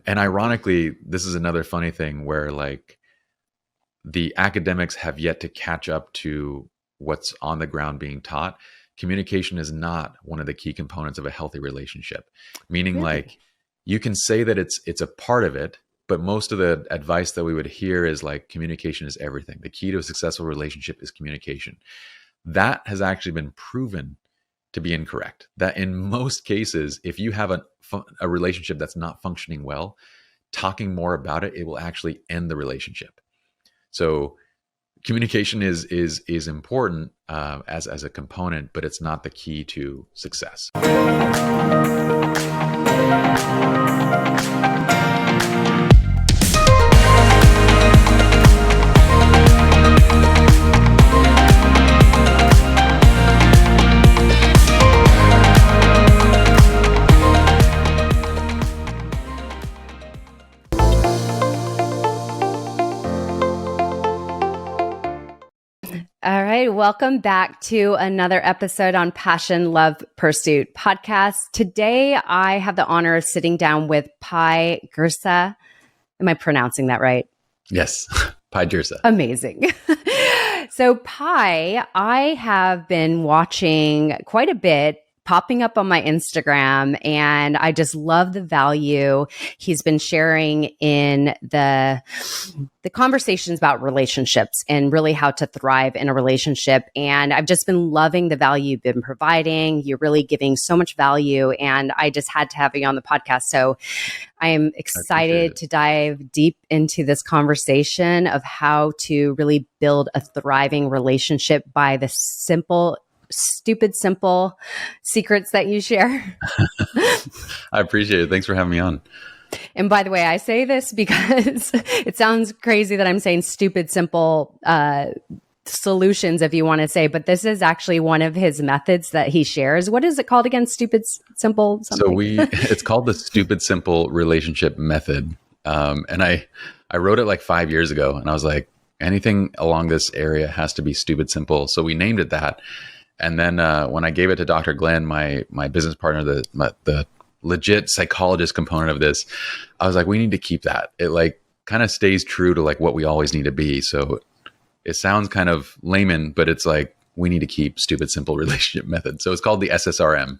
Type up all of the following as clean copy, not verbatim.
And ironically, this is another funny thing where like the academics have yet to catch up to what's on the ground being taught. Communication is not one of the key components of a healthy relationship, meaning Really? like you can say that it's a part of it, but most of the advice that we would hear is like communication is everything. The key to a successful relationship is communication. That has actually been proven to be incorrect. That in most cases, if you have a relationship that's not functioning well, talking more about it, it will actually end the relationship. So communication is important as a component, but it's not the key to success. All right. Welcome back to another episode on Passion, Love, Pursuit podcast. Today, I have the honor of sitting down with Pye Jirsa. Am I pronouncing that right? Yes. Pye Jirsa. Amazing. So Pye, I have been watching quite a bit popping up on my Instagram, and I just love the value he's been sharing in the conversations about relationships and really how to thrive in a relationship. And I've just been loving the value you've been providing. You're really giving so much value, and I just had to have you on the podcast. So I am excited to dive deep into this conversation of how to really build a thriving relationship by the stupid simple secrets that you share. I appreciate it. Thanks for having me on. And by the way, I say this because it sounds crazy that I'm saying stupid simple solutions, if you want to say, but this is actually one of his methods that he shares. What is it called again? Stupid simple something? So it's called the Stupid Simple Relationship Method. And I wrote it like 5 years ago, and I was like, anything along this area has to be stupid simple. So we named it that. And then when I gave it to Doctor Glen, my business partner, the legit psychologist component of this, I was like, we need to keep that. It like kind of stays true to like what we always need to be. So it sounds kind of layman, but it's like we need to keep stupid simple relationship method. So it's called the SSRM.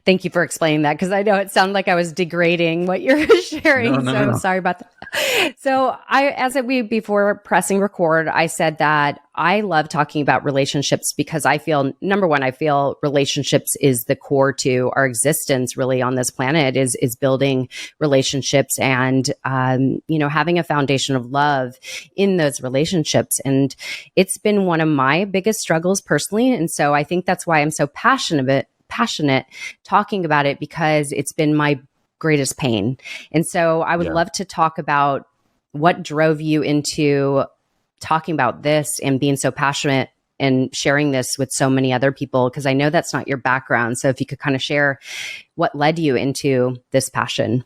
Thank you for explaining that, because I know it sounded like I was degrading what you're sharing. No. Sorry about that. So before pressing record, I said that I love talking about relationships because I feel, number one, I feel relationships is the core to our existence really on this planet is building relationships and, having a foundation of love in those relationships. And it's been one of my biggest struggles personally. And so I think that's why I'm so passionate talking about it, because it's been my greatest pain. And so I would love to talk about what drove you into talking about this and being so passionate and sharing this with so many other people, because I know that's not your background. So if you could kind of share what led you into this passion.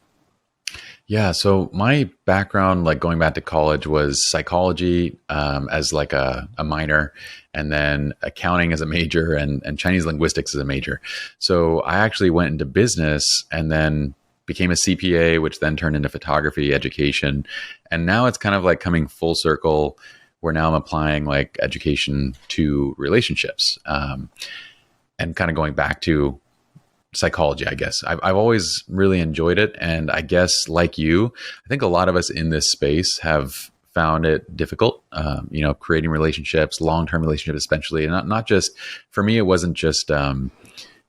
Yeah. So my background, like going back to college, was psychology as like a minor, and then accounting as a major, and Chinese linguistics as a major. So I actually went into business and then became a CPA, which then turned into photography education. And now it's kind of like coming full circle where now I'm applying like education to relationships and kind of going back to psychology, I guess. I've always really enjoyed it. And I guess like you, I think a lot of us in this space have found it difficult, creating relationships, long-term relationships, especially. And not just, for me, it wasn't just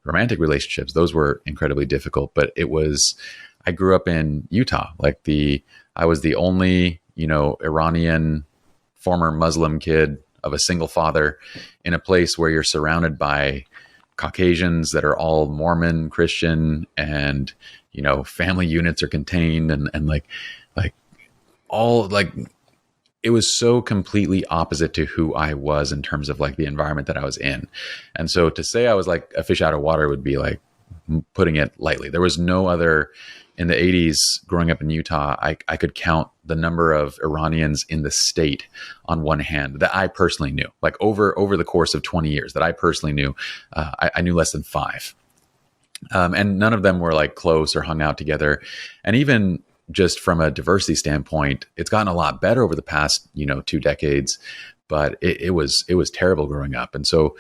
romantic relationships. Those were incredibly difficult, but I grew up in Utah. I was the only, Iranian former Muslim kid of a single father in a place where you're surrounded by Caucasians that are all Mormon, Christian, and, family units are contained and it was so completely opposite to who I was in terms of like the environment that I was in. And so to say I was like a fish out of water would be like putting it lightly. There was no other, in the 80s growing up in Utah, I could count the number of Iranians in the state on one hand that I personally knew, like over the course of 20 years that I personally knew. I knew less than 5. And none of them were like close or hung out together. And even just from a diversity standpoint, it's gotten a lot better over the past, 2 decades, but it was terrible growing up. And so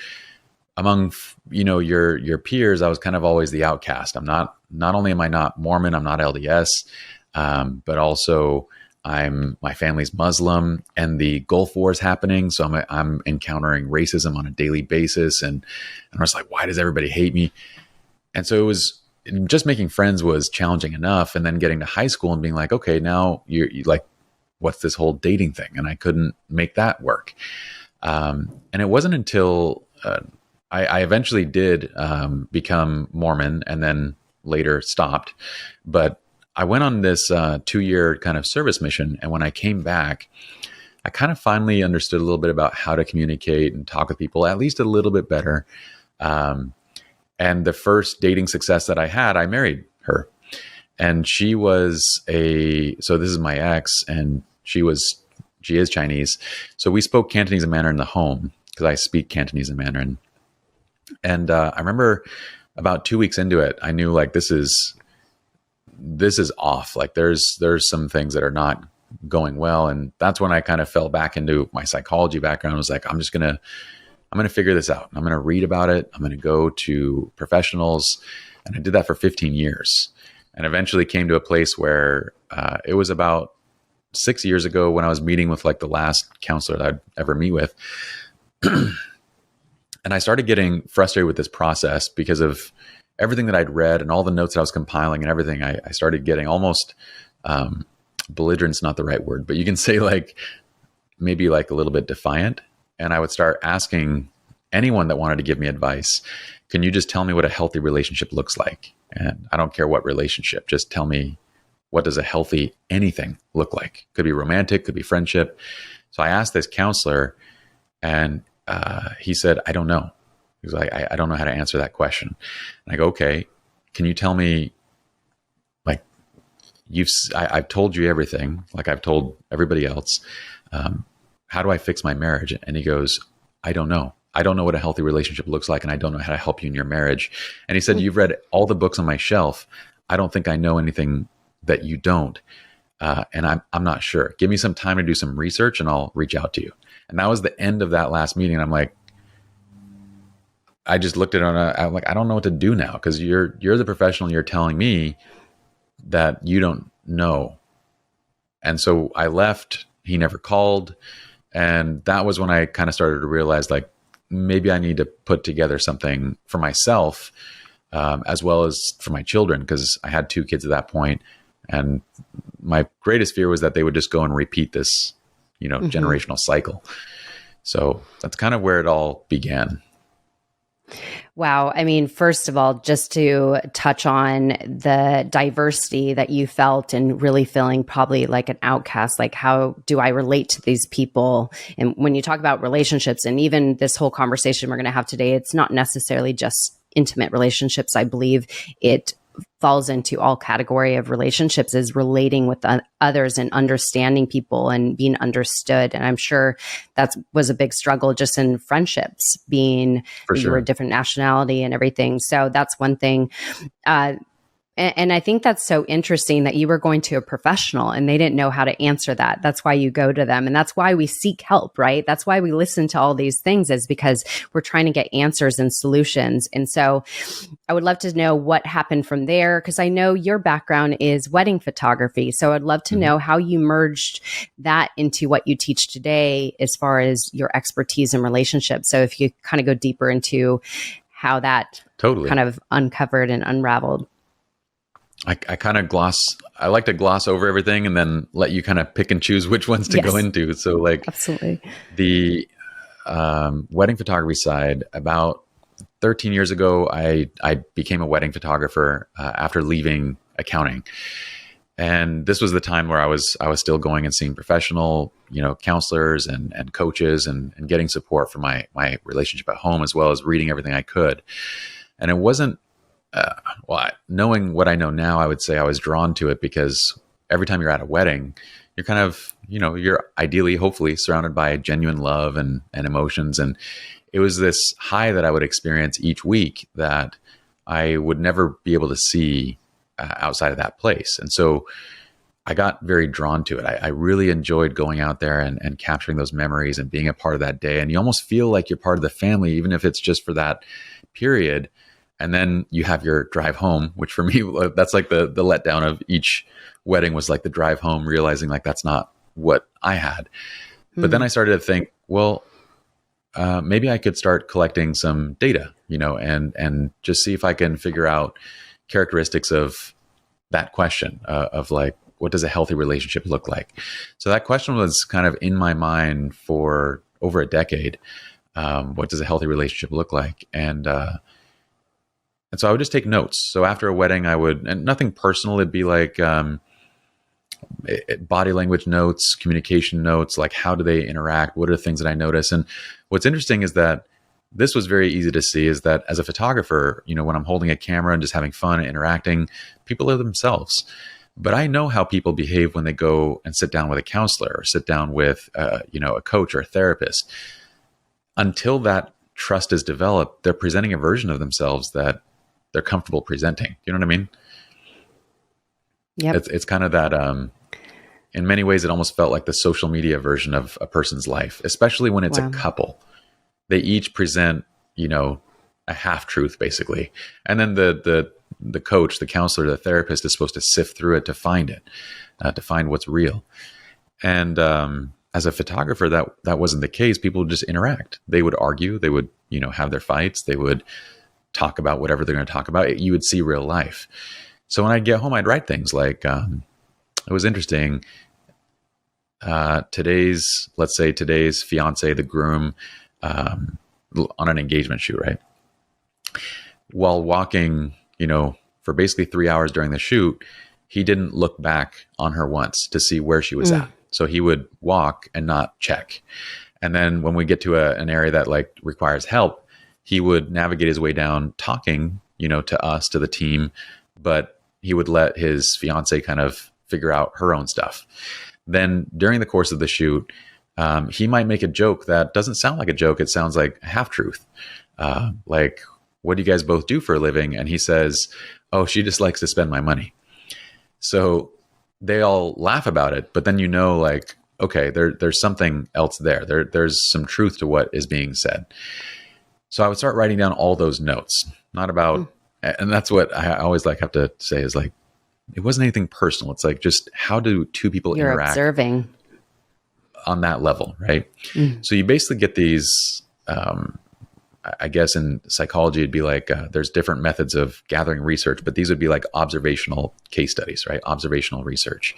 among, your peers, I was kind of always the outcast. Not only am I not Mormon, I'm not LDS, but also my family's Muslim, and the Gulf War is happening. So I'm encountering racism on a daily basis. And I was like, why does everybody hate me? And so it was just making friends was challenging enough. And then getting to high school and being like, okay, now you like, what's this whole dating thing? And I couldn't make that work. And it wasn't until I eventually did become Mormon, and then later stopped. But I went on this 2-year kind of service mission. And when I came back, I kind of finally understood a little bit about how to communicate and talk with people, at least a little bit better. And the first dating success that I had, I married her. And she was so this is my ex, and she is Chinese. So we spoke Cantonese and Mandarin in the home, because I speak Cantonese and Mandarin. And I remember about 2 weeks into it, I knew like, this is off. Like there's some things that are not going well. And that's when I kind of fell back into my psychology background. I was like, I'm going to figure this out. I'm going to read about it. I'm going to go to professionals. And I did that for 15 years, and eventually came to a place where it was about 6 years ago when I was meeting with like the last counselor that I'd ever meet with. And I started getting frustrated with this process because of everything that I'd read and all the notes that I was compiling and everything. I started getting almost belligerent's not the right word, but you can say like maybe like a little bit defiant. And I would start asking anyone that wanted to give me advice, can you just tell me what a healthy relationship looks like? And I don't care what relationship, just tell me, what does a healthy anything look like? Could be romantic, could be friendship. So I asked this counselor, and he said, I don't know. He was like, I don't know how to answer that question. And I go, okay, can you tell me, like, I've told you everything, like I've told everybody else. How do I fix my marriage? And he goes, I don't know. I don't know what a healthy relationship looks like, and I don't know how to help you in your marriage. And he said, you've read all the books on my shelf. I don't think I know anything that you don't. And I'm not sure. Give me some time to do some research, and I'll reach out to you. And that was the end of that last meeting. I'm like, I just looked at it. I'm like, I don't know what to do now, because you're the professional. You're telling me that you don't know. And so I left. He never called. And that was when I kind of started to realize, like, maybe I need to put together something for myself, as well as for my children, because I had 2 kids at that point. And my greatest fear was that they would just go and repeat this, generational cycle. So that's kind of where it all began. Wow. I mean, first of all, just to touch on the diversity that you felt and really feeling probably like an outcast, like how do I relate to these people? And when you talk about relationships, and even this whole conversation we're going to have today, it's not necessarily just intimate relationships. I believe it falls into all category of relationships, is relating with others and understanding people and being understood. And I'm sure that was a big struggle just in friendships, being you were a different nationality and everything. So that's one thing. And I think that's so interesting that you were going to a professional and they didn't know how to answer that. That's why you go to them. And that's why we seek help, right? That's why we listen to all these things, is because we're trying to get answers and solutions. And so I would love to know what happened from there, because I know your background is wedding photography. So I'd love to know how you merged that into what you teach today as far as your expertise in relationships. So if you kind of go deeper into how that kind of uncovered and unraveled. I kind of I like to gloss over everything and then let you kind of pick and choose which ones to go into. So like absolutely the wedding photography side, about 13 years ago, I became a wedding photographer after leaving accounting. And this was the time where I was still going and seeing professional, counselors and coaches and getting support for my relationship at home, as well as reading everything I could. And it wasn't, knowing what I know now, I would say I was drawn to it because every time you're at a wedding, you're kind of, you're ideally, hopefully surrounded by genuine love and emotions. And it was this high that I would experience each week that I would never be able to see outside of that place. And so I got very drawn to it. I really enjoyed going out there and capturing those memories and being a part of that day. And you almost feel like you're part of the family, even if it's just for that period. And then you have your drive home, which for me, that's like the letdown of each wedding, was like the drive home, realizing like that's not what I had. But then I started to think, well, maybe I could start collecting some data, and just see if I can figure out characteristics of that question of like, what does a healthy relationship look like? So that question was kind of in my mind for over a decade. What does a healthy relationship look like? And so I would just take notes. So after a wedding, and nothing personal, it'd be like body language notes, communication notes, like how do they interact? What are the things that I notice? And what's interesting is that this was very easy to see, is that as a photographer, when I'm holding a camera and just having fun and interacting, people are themselves. But I know how people behave when they go and sit down with a counselor or sit down with, a coach or a therapist. Until that trust is developed, they're presenting a version of themselves that they're comfortable presenting. You know what I mean? Yeah. It's kind of that, in many ways, it almost felt like the social media version of a person's life, especially when it's a couple. They each present, a half truth basically. And then the coach, the counselor, the therapist is supposed to sift through it to find it, to find what's real. And as a photographer, that wasn't the case. People would just interact. They would argue. They would, have their fights. They would talk about whatever they're going to talk about. You would see real life. So when I'd get home, I'd write things like, it was interesting. Today's fiance, the groom, on an engagement shoot, right? While walking, for basically 3 hours during the shoot, he didn't look back on her once to see where she was at. So he would walk and not check. And then when we get to an area that like requires help, he would navigate his way down talking, to us, to the team, but he would let his fiance kind of figure out her own stuff. Then during the course of the shoot, he might make a joke that doesn't sound like a joke. It sounds like a half truth. Like, what do you guys both do for a living? And he says, oh, she just likes to spend my money. So they all laugh about it, but then like, okay, there's something else there. There's some truth to what is being said. So I would start writing down all those notes, not about, and that's what I always have to say is like, it wasn't anything personal. It's like, just how do two people interact observing on that level, right? So you basically get these, I guess in psychology, it'd be like, there's different methods of gathering research, but these would be like observational case studies, right? Observational research.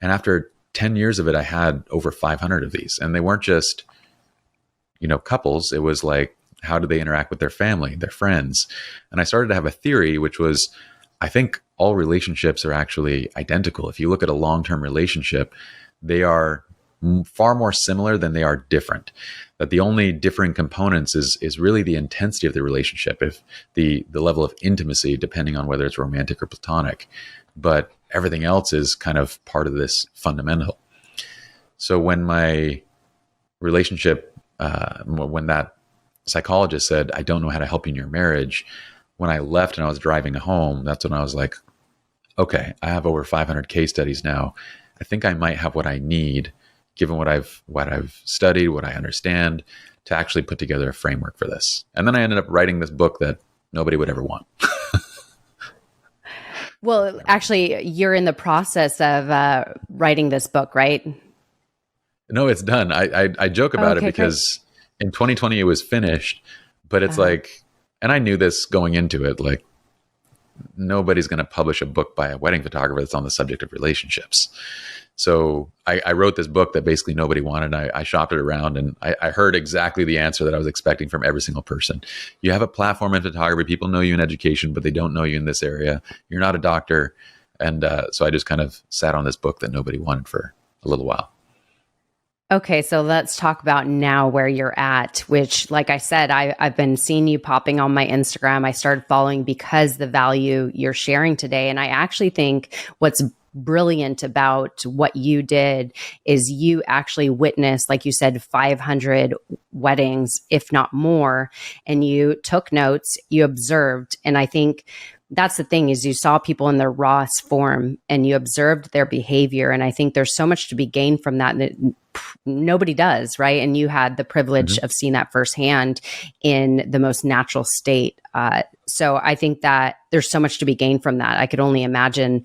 And after 10 years of it, I had over 500 of these, and they weren't just, couples. It was like, how do they interact with their family, their friends? And I started to have a theory, which was, I think all relationships are actually identical. If you look at a long-term relationship, they are far more similar than they are different. That the only differing components is really the intensity of the relationship, if the level of intimacy, depending on whether it's romantic or platonic. But everything else is kind of part of this fundamental. So when my relationship, when that psychologist said, I don't know how to help you in your marriage, when I left and I was driving home, that's when I was like, okay, I have over 500 case studies now. I think I might have what I need, given what I've studied, what I understand, to actually put together a framework for this. And then I ended up writing this book that nobody would ever want. Well, actually, you're in the process of writing this book, right? No, it's done. I joke about it because in 2020 it was finished, but it's like, and I knew this going into it, like nobody's going to publish a book by a wedding photographer that's on the subject of relationships. So I wrote this book that basically nobody wanted. I shopped it around, and I heard exactly the answer that I was expecting from every single person. You have a platform in photography. People know you in education, but they don't know you in this area. You're not a doctor. And so I just kind of sat on this book that nobody wanted for a little while. Okay, so let's talk about now where you're at, which, like I said, I've been seeing you popping on my Instagram. I started following because the value you're sharing today. And I actually think what's brilliant about what you did is you actually witnessed, like you said, 500 weddings, if not more, and you took notes, you observed. And I think that's the thing, is you saw people in their rawest form and you observed their behavior. And I think there's so much to be gained from that nobody does, right? And you had the privilege of seeing that firsthand in the most natural state. So I think that there's so much to be gained from that. I could only imagine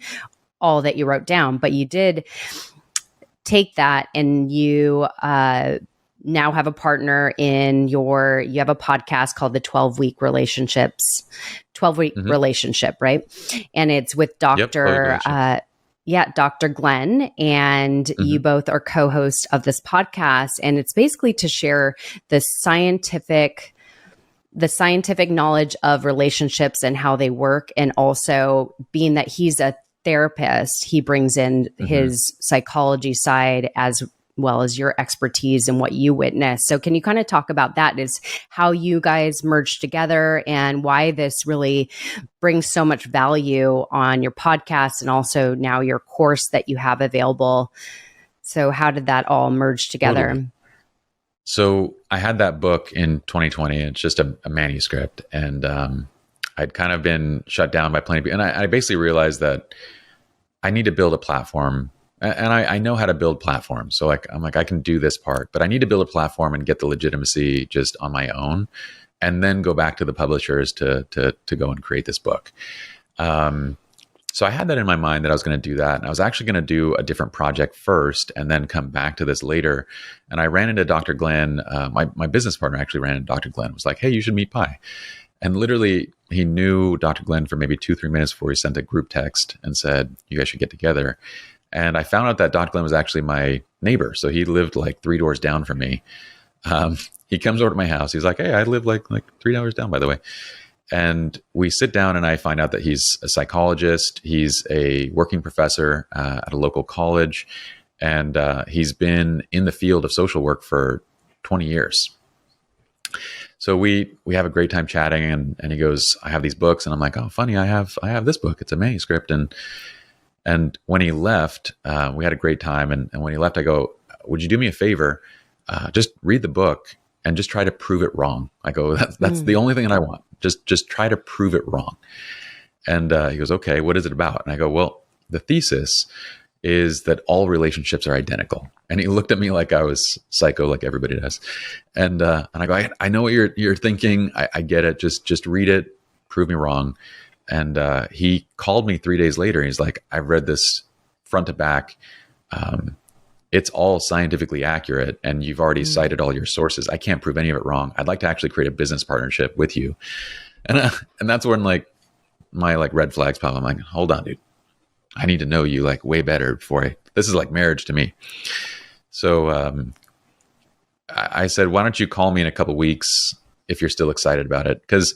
all that you wrote down, but you did take that, and you now have a partner you have a podcast called the 12-week relationship, right? And it's with Dr. Dr. Glen, and you both are co-hosts of this podcast. And it's basically to share the scientific knowledge of relationships and how they work. And also, being that he's a therapist, he brings in his psychology side as well as your expertise and what you witness. So can you kind of talk about that, is how you guys merged together and why this really brings so much value on your podcast and also now your course that you have available? So how did that all merge together? Totally. So I had that book in 2020. It's just a manuscript, and I'd kind of been shut down by plenty of people. And I basically realized that I need to build a platform. And I know how to build platforms. So I'm like, I can do this part, but I need to build a platform and get the legitimacy just on my own, and then go back to the publishers to go and create this book. So I had that in my mind that I was going to do that. And I was actually going to do a different project first and then come back to this later. And I ran into Dr. Glen. My business partner actually ran into Dr. Glen, was like, hey, you should meet Pye. And literally he knew Dr. Glen for maybe 2-3 minutes before he sent a group text and said, you guys should get together. And I found out that Dr. Glen was actually my neighbor. So he lived like 3 doors down from me. He comes over to my house. He's like, hey, I live like 3 doors down, by the way. And we sit down and I find out that he's a psychologist. He's a working professor at a local college. And he's been in the field of social work for 20 years. So we have a great time chatting, and he goes, I have these books. And I'm like, oh, funny, I have this book. It's a manuscript. And when he left, we had a great time. And when he left, I go, would you do me a favor? Just read the book and just try to prove it wrong. I go, that's the only thing that I want. Just try to prove it wrong. And he goes, okay, what is it about? And I go, well, the thesis is that all relationships are identical. And he looked at me like I was psycho, like everybody does. And I go, I know what you're thinking. I get it. Just read it. Prove me wrong. And he called me 3 days later. He's like, I've read this front to back. It's all scientifically accurate, and you've already cited all your sources. I can't prove any of it wrong. I'd like to actually create a business partnership with you. And that's when my red flags pop. I'm like, hold on, dude. I need to know you like way better before this is like marriage to me. So I said, why don't you call me in a couple of weeks if you're still excited about it? Because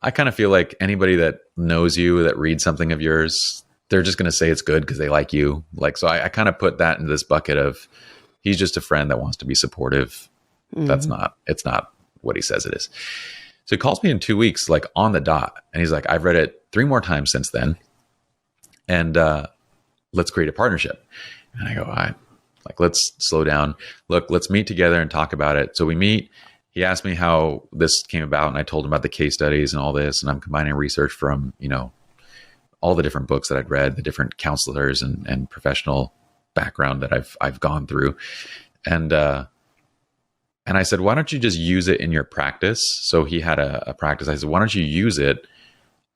I kind of feel like anybody that knows you, that reads something of yours, they're just going to say it's good because they like you. So I kind of put that in this bucket of, he's just a friend that wants to be supportive. It's not what he says it is. So he calls me in 2 weeks, like on the dot. And he's like, I've read it 3 more times since then. And let's create a partnership. And I go, let's slow down. Look, let's meet together and talk about it. So we meet. He asked me how this came about, and I told him about the case studies and all this. And I'm combining research from, all the different books that I'd read, the different counselors and professional background that I've gone through. And I said, why don't you just use it in your practice? So he had a practice. I said, why don't you use it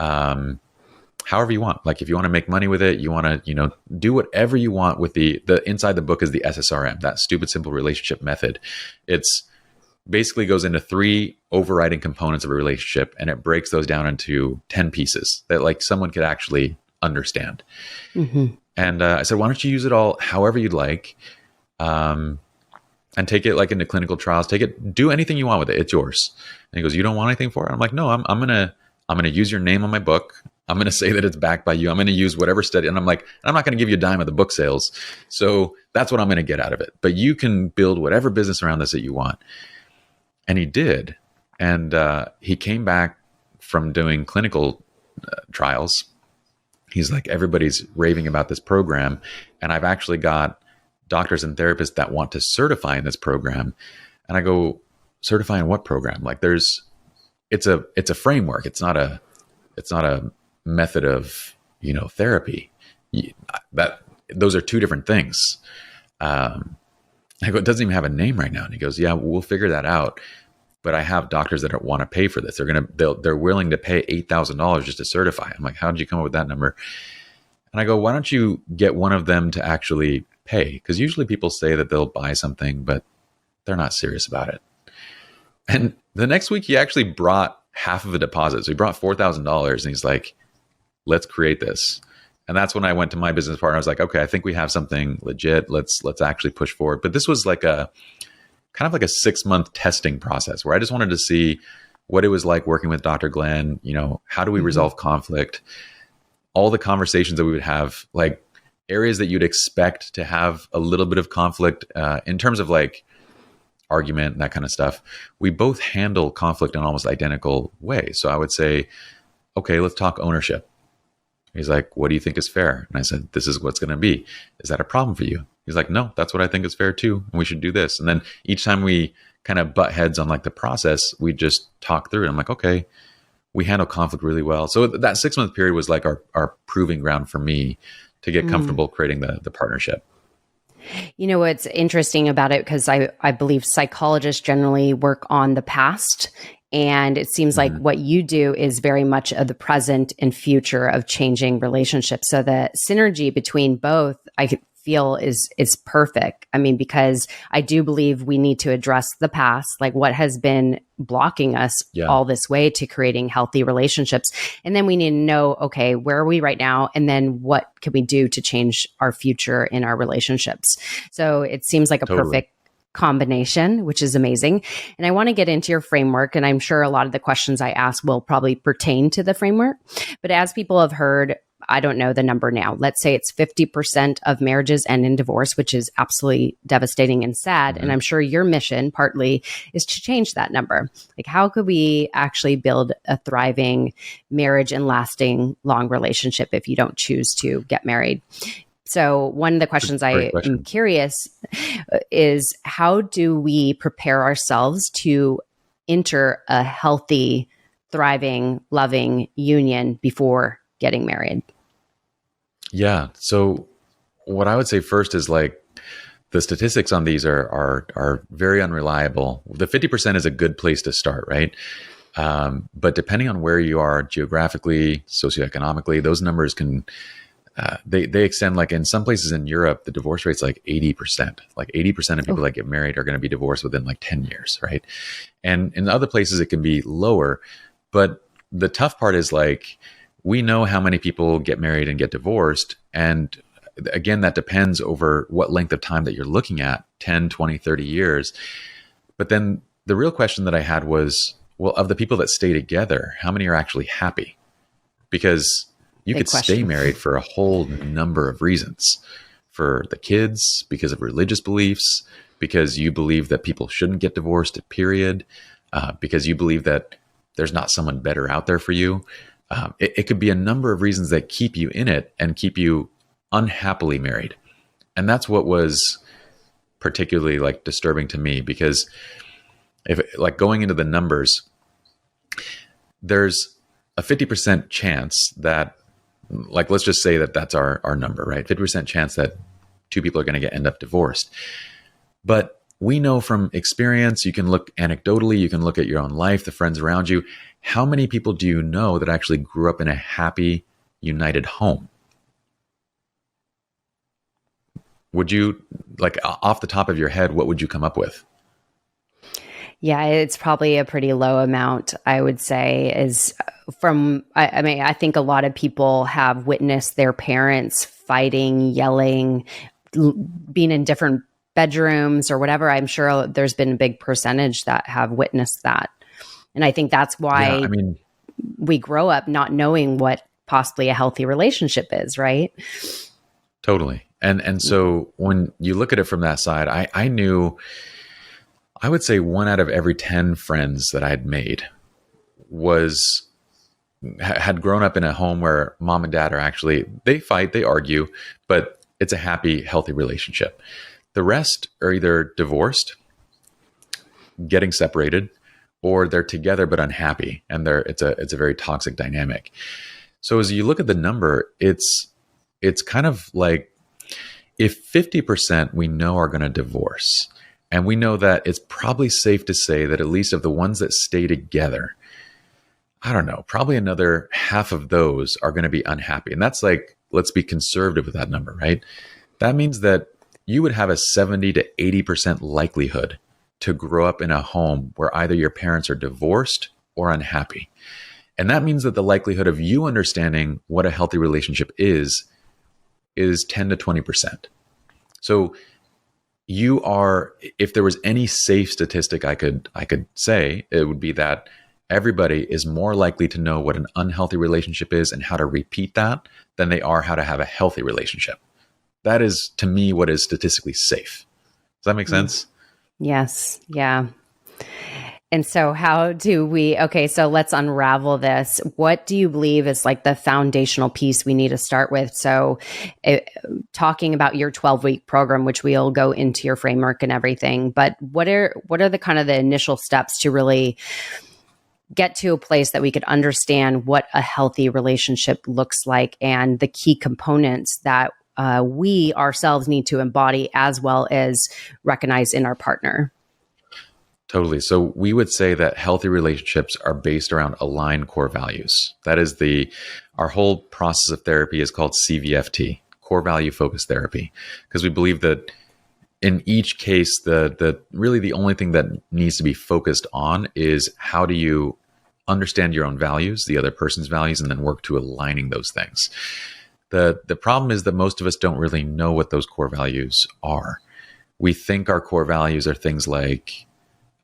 however you want? Like if you want to make money with it, you want to, do whatever you want with the inside the book is the SSRM, that stupid, simple relationship method. It's basically goes into 3 overriding components of a relationship, and it breaks those down into 10 pieces that like someone could actually understand. And I said, why don't you use it all however you'd like, and take it like into clinical trials, do anything you want with it. It's yours. And he goes, you don't want anything for it? I'm like, no, I'm going to use your name on my book. I'm going to say that it's backed by you. I'm going to use whatever study. And I'm like, I'm not going to give you a dime of the book sales. So that's what I'm going to get out of it. But you can build whatever business around this that you want. And he did. And he came back from doing clinical trials. He's like, everybody's raving about this program. And I've actually got doctors and therapists that want to certify in this program. And I go, certify in what program? Like it's a framework. It's not a method of, therapy. Those are two different things. I go, it doesn't even have a name right now. And he goes, yeah, we'll figure that out. But I have doctors that want to pay for this. They're willing to pay $8,000 just to certify. I'm like, how did you come up with that number? And I go, why don't you get one of them to actually pay? Because usually people say that they'll buy something, but they're not serious about it. And the next week he actually brought half of a deposit. So he brought $4,000 and he's like, let's create this. And that's when I went to my business partner. I was like, okay, I think we have something legit. Let's actually push forward. But this was like kind of like a 6-month testing process where I just wanted to see what it was like working with Dr. Glen. How do we resolve conflict? All the conversations that we would have, like areas that you'd expect to have a little bit of conflict in terms of like argument and that kind of stuff. We both handle conflict in almost identical ways. So I would say, okay, let's talk ownership. He's like, what do you think is fair? And I said, this is what's going to be. Is that a problem for you? He's like, no, that's what I think is fair too. And we should do this. And then each time we kind of butt heads on like the process, we just talk through it. I'm like, okay, we handle conflict really well. So that 6-month period was like our proving ground for me to get comfortable creating the partnership. What's interesting about it, because I believe psychologists generally work on the past. And it seems like what you do is very much of the present and future of changing relationships. So the synergy between both, I feel is perfect. I mean, because I do believe we need to address the past, like what has been blocking us all this way to creating healthy relationships. And then we need to know, okay, where are we right now? And then what can we do to change our future in our relationships? So it seems like a perfect combination, which is amazing. And I want to get into your framework, and I'm sure a lot of the questions I ask will probably pertain to the framework. But as people have heard, I don't know the number now. Let's say it's 50% of marriages end in divorce, which is absolutely devastating and sad. And I'm sure your mission partly is to change that number. Like, how could we actually build a thriving marriage and lasting long relationship if you don't choose to get married? So one of the questions I am curious is, how do we prepare ourselves to enter a healthy, thriving, loving union before getting married? Yeah. So what I would say first is like the statistics on these are very unreliable. The 50% is a good place to start, right? But depending on where you are geographically, socioeconomically, those numbers can they extend. Like in some places in Europe, the divorce rate's like 80%. Like 80% of people that get married are going to be divorced within like 10 years, right? And in other places, it can be lower. But the tough part is like, we know how many people get married and get divorced. And again, that depends over what length of time that you're looking at, 10, 20, 30 years. But then the real question that I had was, well, of the people that stay together, how many are actually happy? Because you could stay married for a whole number of reasons. For the kids, because of religious beliefs, because you believe that people shouldn't get divorced, period, because you believe that there's not someone better out there for you. It could be a number of reasons that keep you in it and keep you unhappily married. And that's what was particularly like disturbing to me, because if like going into the numbers, there's a 50% chance that, like, let's just say that that's our number, right? 50% chance that two people are going to end up divorced. But we know from experience, you can look anecdotally, you can look at your own life, the friends around you. How many people do you know that actually grew up in a happy, united home? Would you, like, off the top of your head, what would you come up with? Yeah, it's probably a pretty low amount, I would say, is from, I mean, I think a lot of people have witnessed their parents fighting, yelling, being in different bedrooms or whatever. I'm sure there's been a big percentage that have witnessed that. And I think that's why we grow up not knowing what possibly a healthy relationship is, right? Totally. And so when you look at it from that side, I knew, I would say 1 out of every 10 friends that I had made was had grown up in a home where mom and dad are actually, they fight, they argue, but it's a happy, healthy relationship. The rest are either divorced, getting separated, or they're together but unhappy, and it's a very toxic dynamic. So as you look at the number, it's kind of like, if 50% we know are going to divorce, and we know that it's probably safe to say that at least of the ones that stay together, I don't know, probably another half of those are going to be unhappy. And that's like, let's be conservative with that number, right? That means that you would have a 70 to 80% likelihood to grow up in a home where either your parents are divorced or unhappy. And that means that the likelihood of you understanding what a healthy relationship is 10 to 20%. So you are, if there was any safe statistic I could say, it would be that everybody is more likely to know what an unhealthy relationship is and how to repeat that than they are how to have a healthy relationship. That is, to me, what is statistically safe. Does that make sense? Yes. Yeah. And so how do we, okay, so let's unravel this. What do you believe is like the foundational piece we need to start with? So talking about your 12-week program, which we'll go into your framework and everything, but what are the kind of the initial steps to really get to a place that we could understand what a healthy relationship looks like and the key components that we ourselves need to embody as well as recognize in our partner? Totally. So we would say that healthy relationships are based around aligned core values. That is our whole process of therapy is called CVFT, core value focused therapy, because we believe that in each case, really the only thing that needs to be focused on is how do you understand your own values, the other person's values, and then work to aligning those things. The problem is that most of us don't really know what those core values are. We think our core values are things like,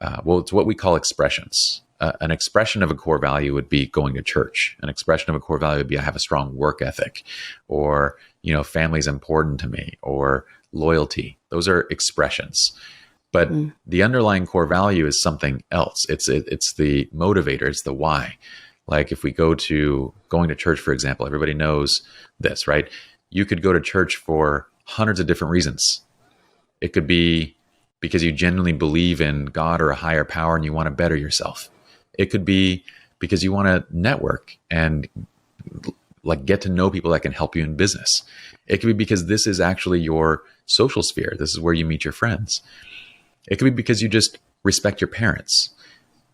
it's what we call expressions. An expression of a core value would be going to church. An expression of a core value would be I have a strong work ethic, or family's important to me, or loyalty. Those are expressions. But the underlying core value is something else. It's the motivator. It's the why. Like if we going to church, for example, everybody knows this, right? You could go to church for hundreds of different reasons. It could be because you genuinely believe in God or a higher power and you want to better yourself. It could be because you want to network and like get to know people that can help you in business. It could be because this is actually your social sphere. This is where you meet your friends. It could be because you just respect your parents.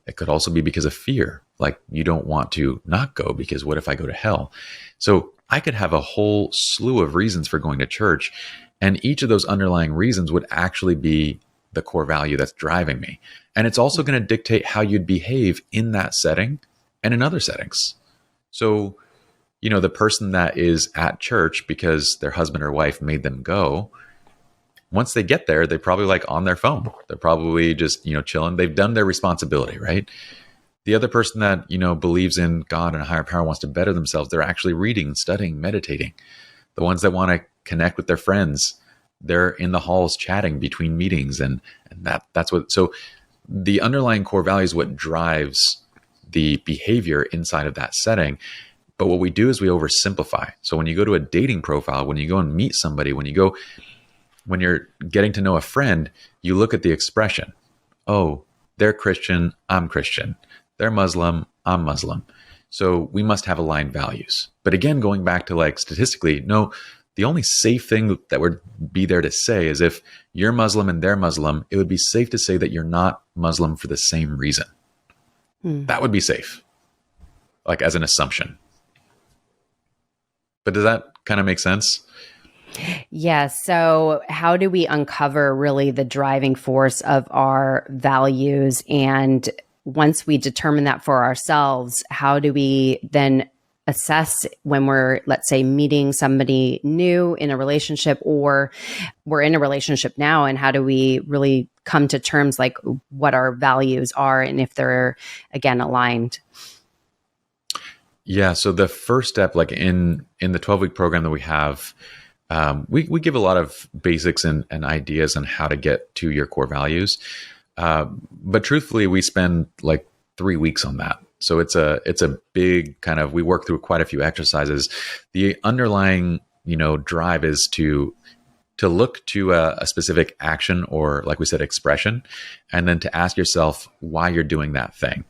It could also be because of fear. Like you don't want to not go because what if I go to hell? So I could have a whole slew of reasons for going to church. And each of those underlying reasons would actually be the core value that's driving me. And it's also going to dictate how you'd behave in that setting and in other settings. So, the person that is at church because their husband or wife made them go, once they get there, they're probably like on their phone. They're probably just, chilling. They've done their responsibility, right? The other person that, believes in God and a higher power, wants to better themselves, they're actually reading, studying, meditating. The ones that want to connect with their friends, they're in the halls chatting between meetings, and that's what. So the underlying core value is what drives the behavior inside of that setting. But what we do is we oversimplify. So when you go to a dating profile, when you go and meet somebody, when you're getting to know a friend, you look at the expression. Oh, they're Christian, I'm Christian. They're Muslim, I'm Muslim. So we must have aligned values. But again, going back to like statistically, no, the only safe thing that would be there to say is if you're Muslim and they're Muslim, it would be safe to say that you're not Muslim for the same reason. That would be safe, like as an assumption. But does that kind of make sense? Yes. So how do we uncover really the driving force of our values? And once we determine that for ourselves, how do we then assess when we're, let's say, meeting somebody new in a relationship, or we're in a relationship now, and how do we really come to terms like what our values are and if they're, again, aligned? Yeah. So the first step, like in the 12-week program that we have, we give a lot of basics and ideas on how to get to your core values. But truthfully, we spend like 3 weeks on that. So it's a big kind of, we work through quite a few exercises. The underlying, drive is to look to a specific action, or like we said, expression, and then to ask yourself why you're doing that thing.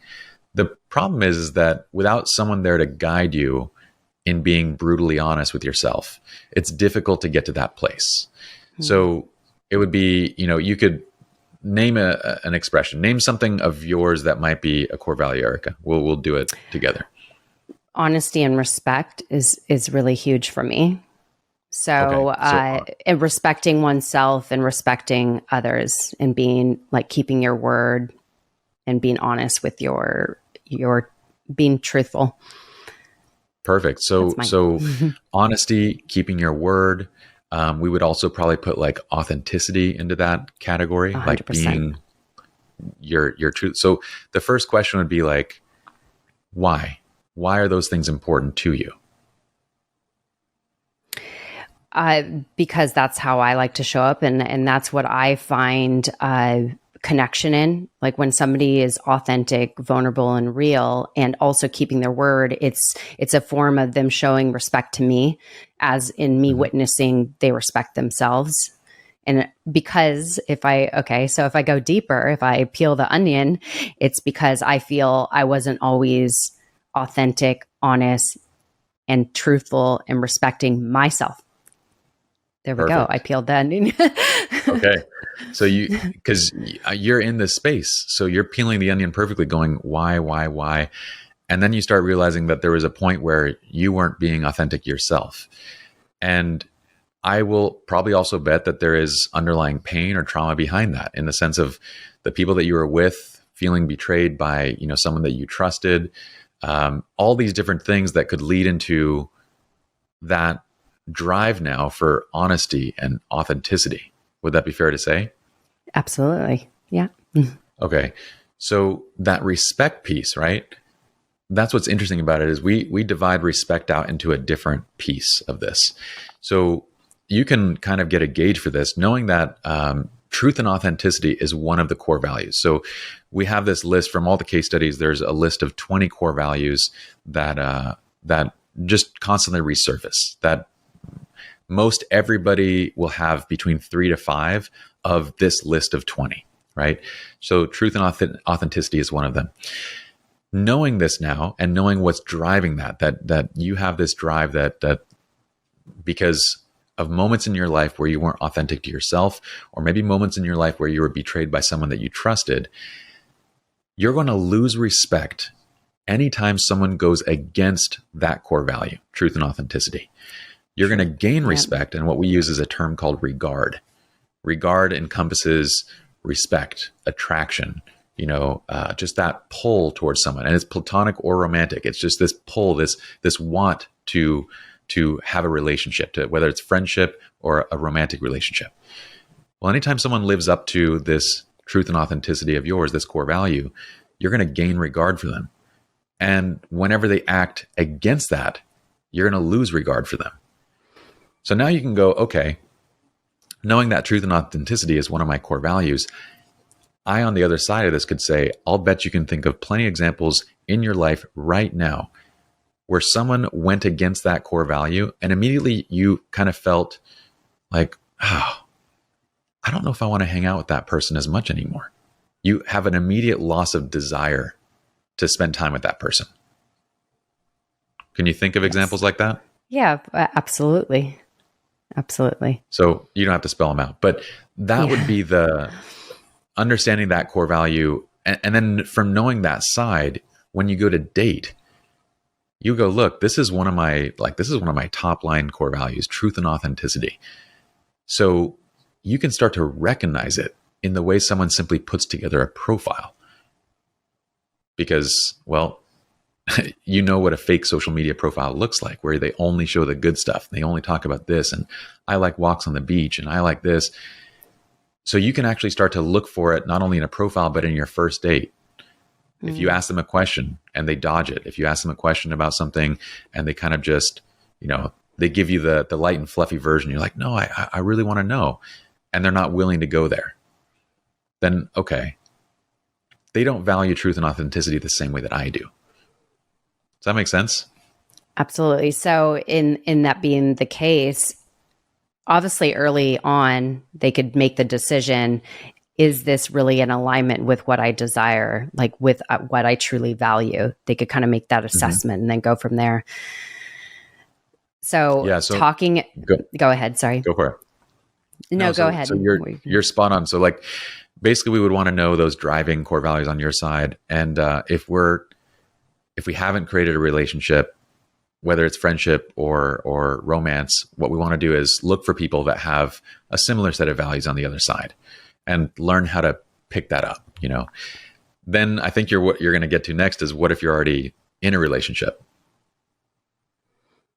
The problem is that without someone there to guide you in being brutally honest with yourself, it's difficult to get to that place. So it would be, you could name an expression, name something of yours that might be a core value, Erica. We'll do it together. Honesty and respect is really huge for me. So, and respecting oneself and respecting others, and being like keeping your word and being honest with your being truthful. Perfect. So honesty, keeping your word. We would also probably put like authenticity into that category, 100%. Like being your truth. So the first question would be like, why? Why are those things important to you? Because that's how I like to show up, and that's what I find connection in. Like when somebody is authentic, vulnerable, and real, and also keeping their word, it's a form of them showing respect to me, as in me witnessing they respect themselves. And because if I go deeper, if I peel the onion, it's because I feel I wasn't always authentic, honest, and truthful, and respecting myself. There we go. I peeled the onion. Okay. So because you're in this space, so you're peeling the onion perfectly, going, why? And then you start realizing that there was a point where you weren't being authentic yourself. And I will probably also bet that there is underlying pain or trauma behind that, in the sense of the people that you were with feeling betrayed by, someone that you trusted, all these different things that could lead into that drive now for honesty and authenticity. Would that be fair to say? Absolutely. Yeah. Okay. So that respect piece, right? That's what's interesting about it, is we divide respect out into a different piece of this. So you can kind of get a gauge for this, knowing that truth and authenticity is one of the core values. So we have this list from all the case studies. There's a list of 20 core values that just constantly resurface, that most everybody will have between 3 to 5 of this list of 20, right? So truth and authenticity is one of them. Knowing this now, and knowing what's driving that you have this drive that because of moments in your life where you weren't authentic to yourself, or maybe moments in your life where you were betrayed by someone that you trusted, you're going to lose respect anytime someone goes against that core value, truth and authenticity. You're going to gain respect, and what we use is a term called regard. Regard encompasses respect, attraction, just that pull towards someone, and it's platonic or romantic. It's just this pull, this want to have a relationship, to whether it's friendship or a romantic relationship. Well, anytime someone lives up to this truth and authenticity of yours, this core value, you're going to gain regard for them. And whenever they act against that, you're going to lose regard for them. So now you can go, okay, knowing that truth and authenticity is one of my core values, I, on the other side of this, could say, I'll bet you can think of plenty of examples in your life right now where someone went against that core value, and immediately you kind of felt like, I don't know if I want to hang out with that person as much anymore. You have an immediate loss of desire to spend time with that person. Can you think of examples like that? Yeah, absolutely. Absolutely. So you don't have to spell them out, but that would be the understanding that core value. And then from knowing that side, when you go to date, you go, look, this is one of my top line core values, truth and authenticity. So you can start to recognize it in the way someone simply puts together a profile. Because, well, you know what a fake social media profile looks like, where they only show the good stuff. They only talk about this, and I like walks on the beach, and I like this. So you can actually start to look for it, not only in a profile, but in your first date. If you ask them a question and they dodge it, if you ask them a question about something and they kind of just, they give you the light and fluffy version, you're like, no, I really want to know. And they're not willing to go there. Then, okay, they don't value truth and authenticity the same way that I do. Does that make sense? Absolutely. So in that being the case, obviously early on, they could make the decision, is this really in alignment with what I desire, like with what I truly value? They could kind of make that assessment and then go from there. So Yeah. So talking, go ahead. Sorry. go for it. No, go ahead. So you're spot on. So like, basically we would want to know those driving core values on your side. And if we haven't created a relationship, whether it's friendship or romance, what we want to do is look for people that have a similar set of values on the other side and learn how to pick that up, you know. Then I think what you're going to get to next is, what if you're already in a relationship?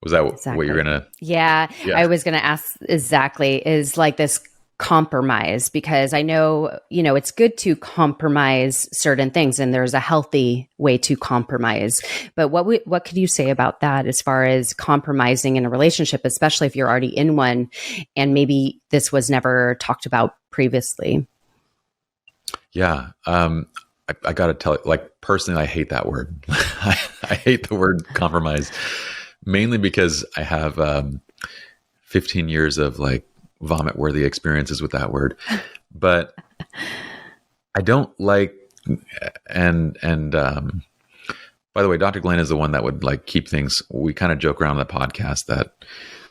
Was that exactly what you're going to? Yeah, I was going to ask exactly, is like this compromise, because I know, you know, it's good to compromise certain things and there's a healthy way to compromise. But what could you say about that as far as compromising in a relationship, especially if you're already in one and maybe this was never talked about previously? Yeah. I got to tell you, like, personally, I hate that word. I hate the word compromise, mainly because I have 15 years of like vomit worthy experiences with that word. But I don't like, and by the way, Dr. Glen is the one that would like keep things, we kind of joke around on the podcast that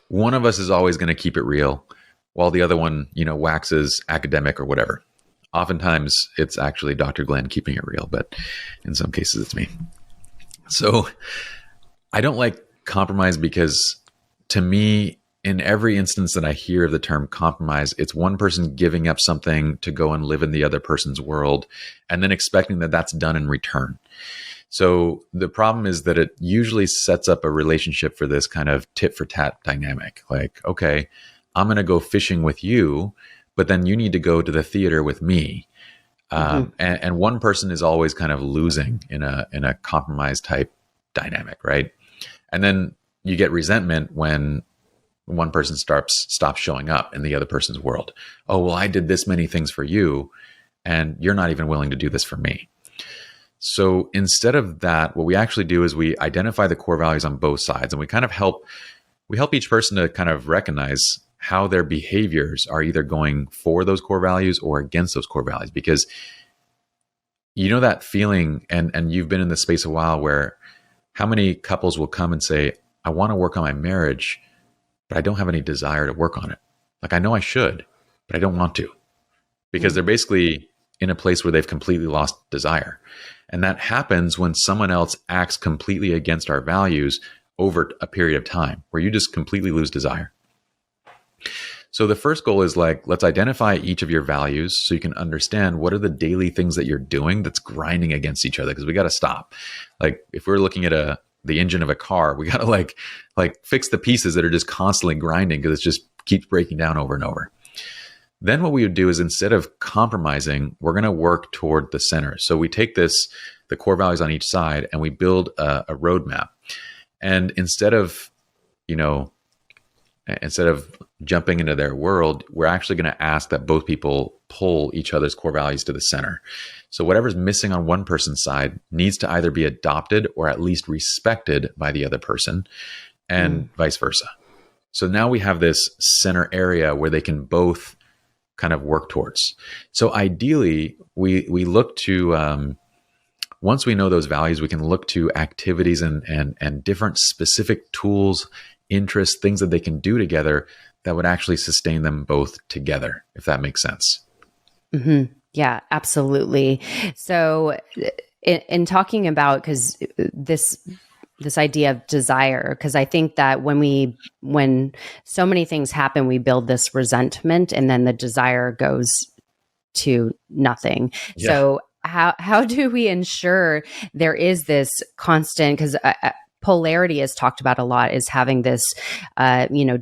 one of us is always going to keep it real while the other one, you know, waxes academic or whatever. Oftentimes it's actually Dr. Glen keeping it real, but in some cases it's me. So I don't like compromise because, to me, in every instance that I hear of the term compromise, it's one person giving up something to go and live in the other person's world and then expecting that that's done in return. So the problem is that it usually sets up a relationship for this kind of tit for tat dynamic. Like, okay, I'm going to go fishing with you, but then you need to go to the theater with me. And one person is always kind of losing in a compromise type dynamic, right? And then you get resentment when one person stops showing up in the other person's world. Oh, well, I did this many things for you, and you're not even willing to do this for me. So instead of that, what we actually do is we identify the core values on both sides, and we kind of help each person to kind of recognize how their behaviors are either going for those core values or against those core values. Because you know that feeling, and you've been in this space a while, where how many couples will come and say, I want to work on my marriage, but I don't have any desire to work on it. Like, I know I should, but I don't want to, because they're basically in a place where they've completely lost desire. And that happens when someone else acts completely against our values over a period of time, where you just completely lose desire. So the first goal is like, let's identify each of your values so you can understand what are the daily things that you're doing that's grinding against each other. Because we got to stop. Like, if we're looking at the engine of a car, we got to like fix the pieces that are just constantly grinding, because it just keeps breaking down over and over. Then what we would do is, instead of compromising, we're going to work toward the center. So we take the core values on each side, and we build a roadmap. And instead of jumping into their world, we're actually going to ask that both people pull each other's core values to the center. So whatever's missing on one person's side needs to either be adopted or at least respected by the other person, and vice versa. So now we have this center area where they can both kind of work towards. So ideally, we look to, once we know those values, we can look to activities and different specific tools, interests, things that they can do together that would actually sustain them both together, if that makes sense. Mm-hmm. Yeah, absolutely. So in talking about, because this idea of desire, because I think that when so many things happen, we build this resentment, and then the desire goes to nothing. Yeah. So how do we ensure there is this constant, because polarity is talked about a lot, is having this,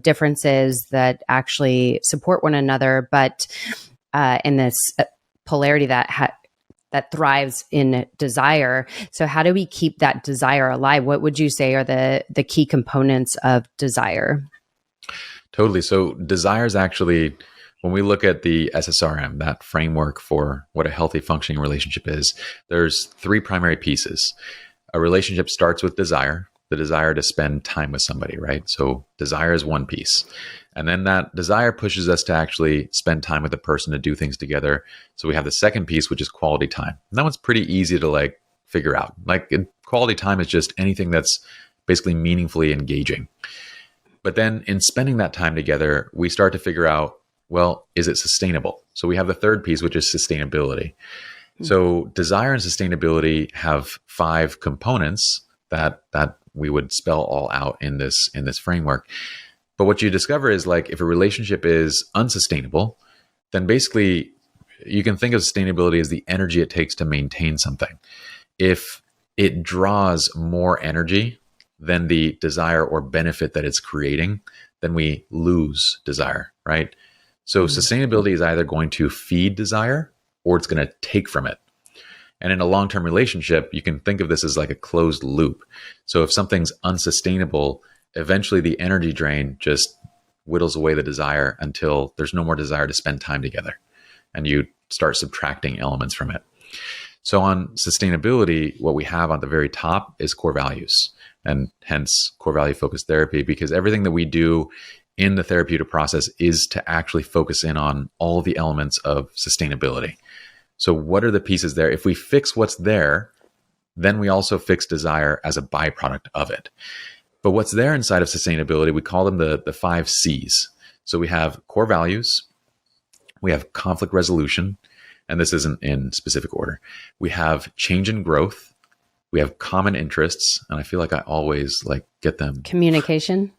differences that actually support one another, but in this polarity that thrives in desire. So how do we keep that desire alive? What would you say are the key components of desire? Totally. So desire is actually, when we look at the SSRM, that framework for what a healthy functioning relationship is, there's three primary pieces. a relationship starts with desire, the desire to spend time with somebody, right? So desire is one piece. And then that desire pushes us to actually spend time with the person, to do things together. So we have the second piece, which is quality time. And that one's pretty easy to like figure out. Like quality time is just anything that's basically meaningfully engaging. But then in spending that time together, we start to figure out, well, is it sustainable? So we have the third piece, which is sustainability. So desire and sustainability have 5 components that we would spell all out in this framework. But what you discover is, like, if a relationship is unsustainable, then basically you can think of sustainability as the energy it takes to maintain something. If it draws more energy than the desire or benefit that it's creating, then we lose desire, right? So sustainability is either going to feed desire or it's going to take from it. And in a long-term relationship, you can think of this as like a closed loop. So if something's unsustainable, eventually the energy drain just whittles away the desire until there's no more desire to spend time together. And you start subtracting elements from it. So on sustainability, what we have on the very top is core values, and hence core value focused therapy, because everything that we do in the therapeutic process is to actually focus in on all the elements of sustainability. So what are the pieces there? If we fix what's there, then we also fix desire as a byproduct of it. But what's there inside of sustainability, we call them the 5 C's. So we have core values, we have conflict resolution, and this isn't in specific order. We have change and growth, we have common interests, and I feel like I always like get them. Communication?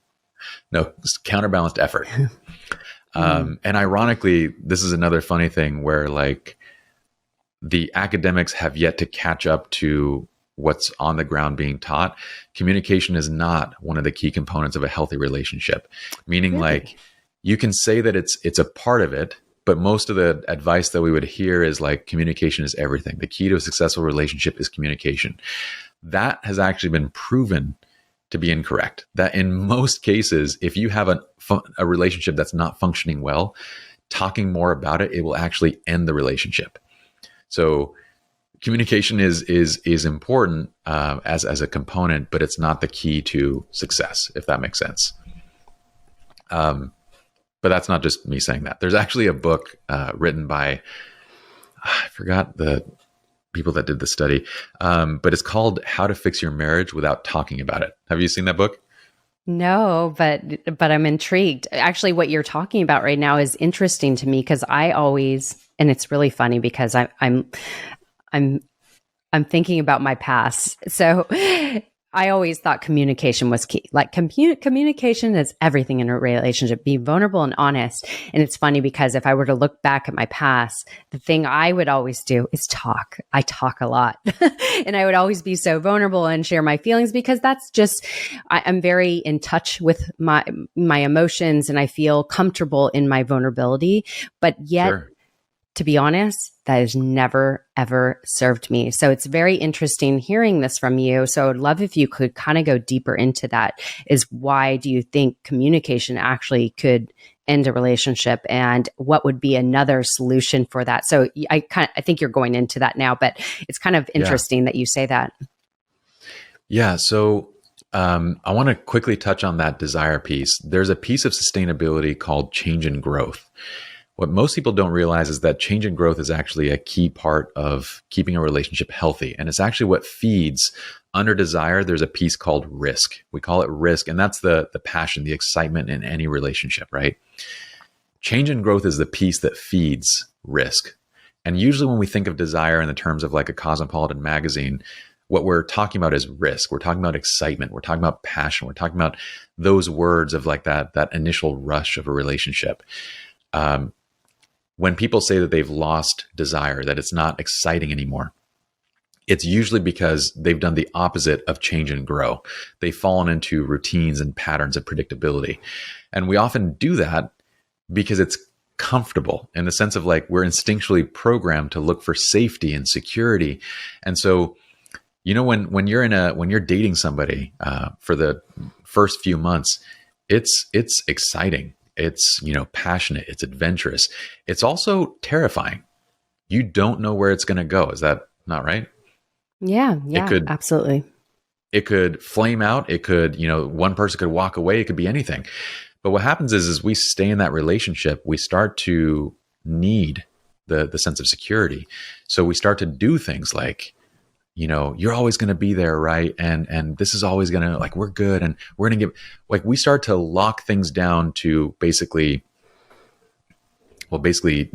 No, counterbalanced effort. And ironically, this is another funny thing where like the academics have yet to catch up to what's on the ground being taught. Communication is not one of the key components of a healthy relationship, meaning like you can say that it's a part of it, but most of the advice that we would hear is like communication is everything. The key to a successful relationship is communication. That has actually been proven to be incorrect. That in most cases, if you have a relationship that's not functioning well, talking more about it, it will actually end the relationship. So communication is important as a component, but it's not the key to success, if that makes sense. But that's not just me saying that. There's actually a book written by, I forgot the people that did the study, but it's called How to Fix Your Marriage Without Talking About It. Have you seen that book? No, but I'm intrigued. Actually, what you're talking about right now is interesting to me because I always, and it's really funny because I'm thinking about my past. So I always thought communication was key. Like communication is everything in a relationship. Be vulnerable and honest. And it's funny because if I were to look back at my past, the thing I would always do is talk. I talk a lot, and I would always be so vulnerable and share my feelings because that's just I'm very in touch with my emotions, and I feel comfortable in my vulnerability. But yet. Sure. To be honest, that has never, ever served me. So it's very interesting hearing this from you. So I'd love if you could kind of go deeper into that. Is why do you think communication actually could end a relationship, and what would be another solution for that? So I think you're going into that now, but it's kind of interesting that you say that. Yeah. So I want to quickly touch on that desire piece. There's a piece of sustainability called change and growth. What most people don't realize is that change and growth is actually a key part of keeping a relationship healthy. And it's actually what feeds under desire. There's a piece called risk. We call it risk. And that's the passion, the excitement in any relationship, right? Change and growth is the piece that feeds risk. And usually when we think of desire in the terms of like a Cosmopolitan magazine, what we're talking about is risk. We're talking about excitement. We're talking about passion. We're talking about those words of like that initial rush of a relationship. When people say that they've lost desire, that it's not exciting anymore, it's usually because they've done the opposite of change and grow. They've fallen into routines and patterns of predictability. And we often do that because it's comfortable in the sense of like we're instinctually programmed to look for safety and security. And so, you know, when you're dating somebody for the first few months, it's exciting. It's, passionate, it's adventurous. It's also terrifying. You don't know where it's going to go. Is that not right? Yeah, absolutely. it could flame out. It could, one person could walk away. It could be anything. But what happens is we stay in that relationship. We start to need the sense of security. So we start to do things like, you're always going to be there, right? And this is always going to, like, we're good, and we're going to give, like, we start to lock things down to basically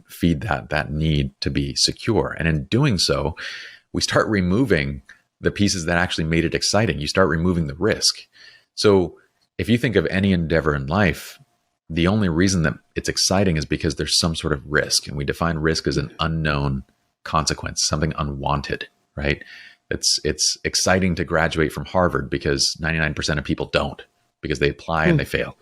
feed that need to be secure. And in doing so, we start removing the pieces that actually made it exciting. You start removing the risk. So if you think of any endeavor in life, the only reason that it's exciting is because there's some sort of risk. And we define risk as an unknown consequence, something unwanted, right? It's exciting to graduate from Harvard because 99% of people don't, because they apply and they fail.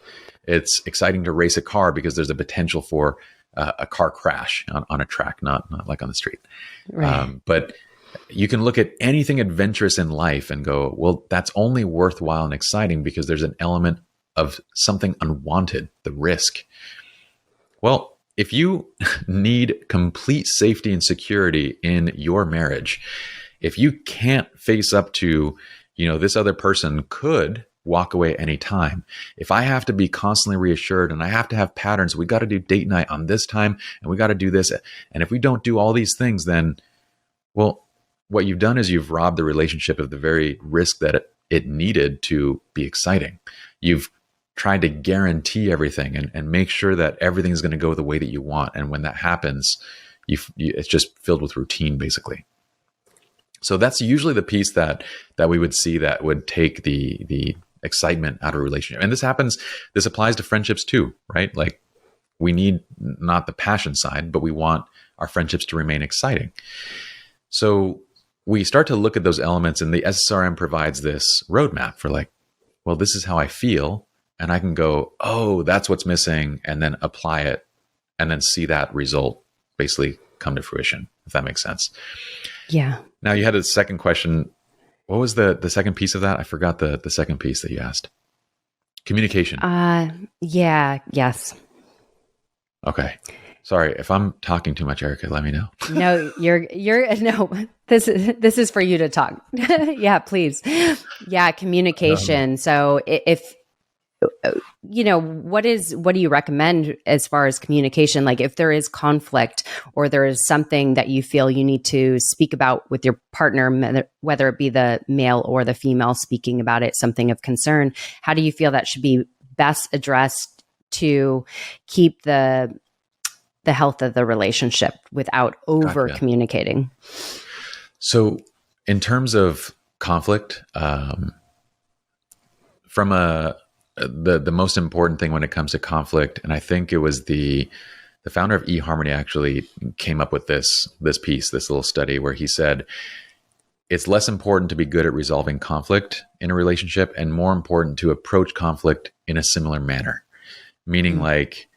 It's exciting to race a car because there's a potential for a car crash on a track, not like on the street. Right. But you can look at anything adventurous in life and go, well, that's only worthwhile and exciting because there's an element of something unwanted, the risk. Well, if you need complete safety and security in your marriage, if you can't face up to, this other person could walk away anytime. If I have to be constantly reassured and I have to have patterns, we got to do date night on this time and we got to do this. And if we don't do all these things, then, well, what you've done is you've robbed the relationship of the very risk that it needed to be exciting. You've tried to guarantee everything and make sure that everything is going to go the way that you want. And when that happens, it's just filled with routine, basically. So that's usually the piece that we would see that would take the excitement out of a relationship. And this applies to friendships too, right? Like, we need not the passion side, but we want our friendships to remain exciting. So we start to look at those elements, and the SSRM provides this roadmap for, like, well, this is how I feel. And I can go, oh, that's what's missing, and then apply it and then see that result basically come to fruition, if that makes sense. Yeah. Now, you had a second question. What was the second piece of that? I forgot the second piece that you asked. Communication. Yeah. Yes. Okay. Sorry, if I'm talking too much, Erica, let me know. No, you're no. This is for you to talk. Yeah, please. Yeah, communication. No. So if what do you recommend as far as communication? Like, if there is conflict or there is something that you feel you need to speak about with your partner, whether it be the male or the female speaking about it, something of concern, how do you feel that should be best addressed to keep the health of the relationship without over communicating? So in terms of conflict, from the most important thing when it comes to conflict, and I think it was the founder of eHarmony actually came up with this piece, this little study where he said, it's less important to be good at resolving conflict in a relationship and more important to approach conflict in a similar manner. Meaning like,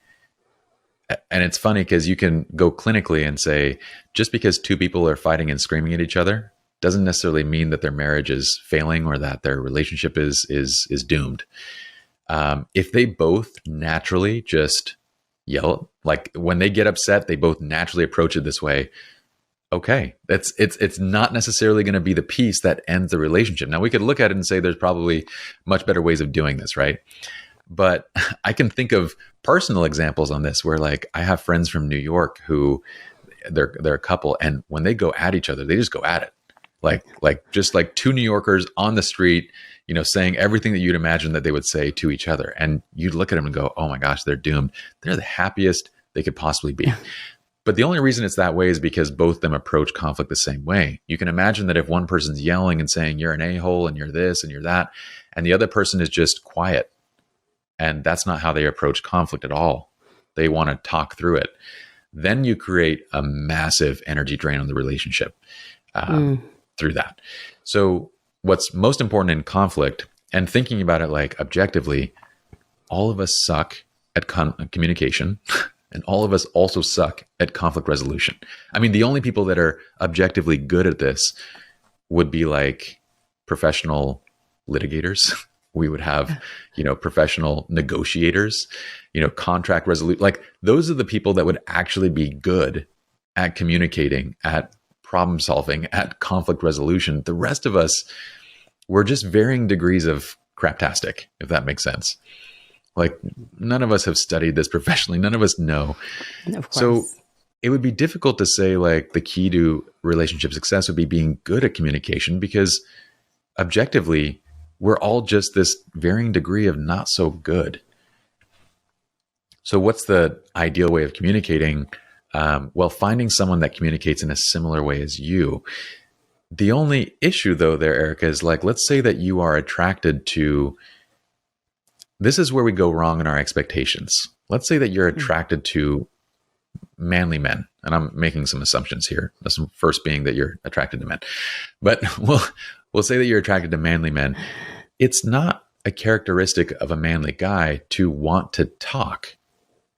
and it's funny because you can go clinically and say, just because two people are fighting and screaming at each other doesn't necessarily mean that their marriage is failing or that their relationship is doomed. If they both naturally just yell, like when they get upset, they both naturally approach it this way. Okay, it's not necessarily going to be the piece that ends the relationship. Now we could look at it and say there's probably much better ways of doing this, right? But I can think of personal examples on this where, like, I have friends from New York who they're a couple, and when they go at each other, they just go at it. Like just like two New Yorkers on the street, saying everything that you'd imagine that they would say to each other. And you'd look at them and go, oh my gosh, they're doomed. They're the happiest they could possibly be. But the only reason it's that way is because both of them approach conflict the same way. You can imagine that if one person's yelling and saying you're an a-hole and you're this and you're that, and the other person is just quiet, and that's not how they approach conflict at all. They want to talk through it. Then you create a massive energy drain on the relationship through that. So what's most important in conflict, and thinking about it like objectively, all of us suck at communication and all of us also suck at conflict resolution. I mean, the only people that are objectively good at this would be like professional litigators. We would have, professional negotiators, contract resolute. Like, those are the people that would actually be good at communicating, at problem solving, at conflict resolution. The rest of us, we're just varying degrees of craptastic, if that makes sense. Like, none of us have studied this professionally. None of us know. Of So course. it would be difficult to say like the key to relationship success would be being good at communication, because objectively, we're all just this varying degree of not so good. So what's the ideal way of communicating? Well, finding someone that communicates in a similar way as you. The only issue though there, Erica, is like, let's say that you are attracted to, this is where we go wrong in our expectations. Let's say that you're attracted to manly men, and I'm making some assumptions here. The first being that you're attracted to men, but we'll say that you're attracted to manly men. It's not a characteristic of a manly guy to want to talk.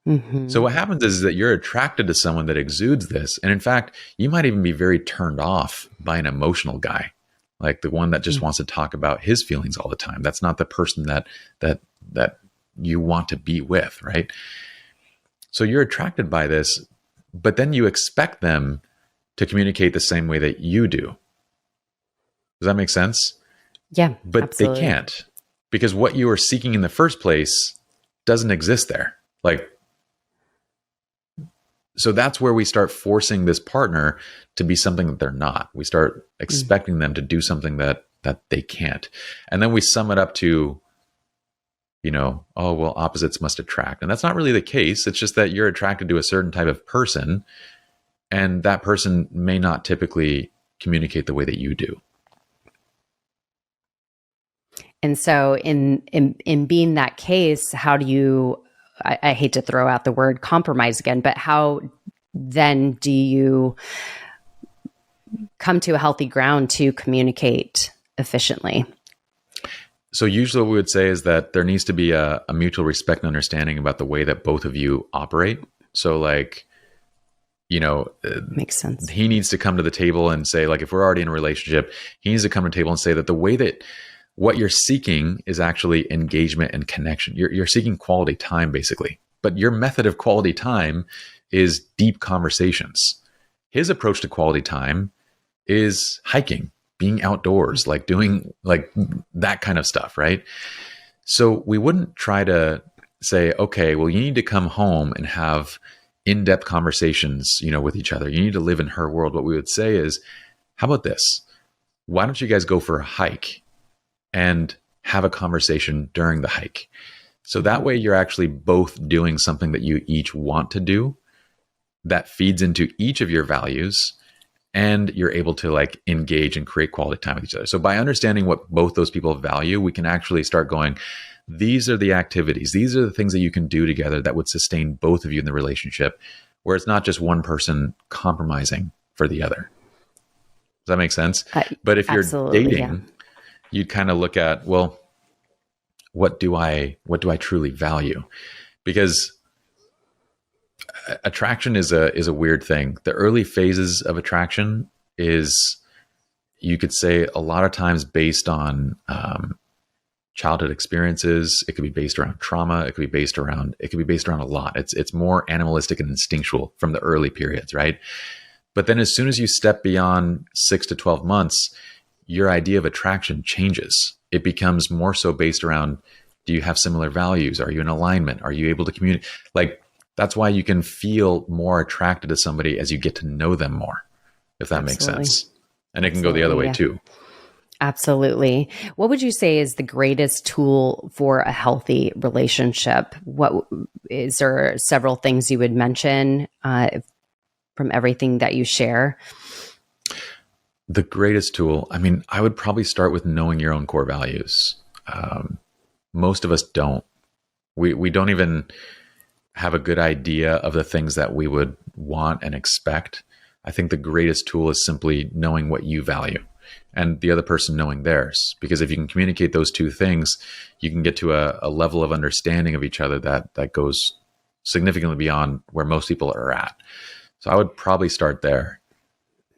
Mm-hmm. So what happens is that you're attracted to someone that exudes this, and in fact, you might even be very turned off by an emotional guy, like the one that just wants to talk about his feelings all the time. That's not the person that you want to be with, right? So you're attracted by this, but then you expect them to communicate the same way that you do. Does that make sense? Yeah, But absolutely. they can't, because what you are seeking in the first place doesn't exist there. Like, so that's where we start forcing this partner to be something that they're not. We start expecting them to do something that they can't. And then we sum it up to, oh, well, opposites must attract. And that's not really the case. It's just that you're attracted to a certain type of person, and that person may not typically communicate the way that you do. And so in being that case, how do you, I hate to throw out the word compromise again, but how then do you come to a healthy ground to communicate efficiently? So usually what we would say is that there needs to be a mutual respect and understanding about the way that both of you operate. So like, Makes sense. he needs to come to the table and say, like, if we're already in a relationship, he needs to come to the table and say that the way that what you're seeking is actually engagement and connection. You're seeking quality time, basically. But your method of quality time is deep conversations. His approach to quality time is hiking, being outdoors, like doing like that kind of stuff, right? So we wouldn't try to say, okay, well, you need to come home and have in-depth conversations, with each other. You need to live in her world. What we would say is, how about this? Why don't you guys go for a hike and have a conversation during the hike? So that way you're actually both doing something that you each want to do that feeds into each of your values, and you're able to like engage and create quality time with each other. So by understanding what both those people value, we can actually start going, these are the activities, these are the things that you can do together that would sustain both of you in the relationship, where it's not just one person compromising for the other. Does that make sense? But if you're dating, yeah, you'd kind of look at, well, what do I truly value? Because attraction is a weird thing. The early phases of attraction is, you could say, a lot of times based on childhood experiences. It could be based around trauma. It could be based around a lot. It's more animalistic and instinctual from the early periods, right? But then as soon as you step beyond 6 to 12 months, your idea of attraction changes. It becomes more so based around, do you have similar values? Are you in alignment? Are you able to communicate? Like, that's why you can feel more attracted to somebody as you get to know them more, if that makes sense. And it can go the other way too. Absolutely. What would you say is the greatest tool for a healthy relationship? What is there several things you would mention from everything that you share? The greatest tool, I mean, I would probably start with knowing your own core values. Most of us don't. We don't even have a good idea of the things that we would want and expect. I think the greatest tool is simply knowing what you value and the other person knowing theirs. Because if you can communicate those two things, you can get to a level of understanding of each other that goes significantly beyond where most people are at. So I would probably start there.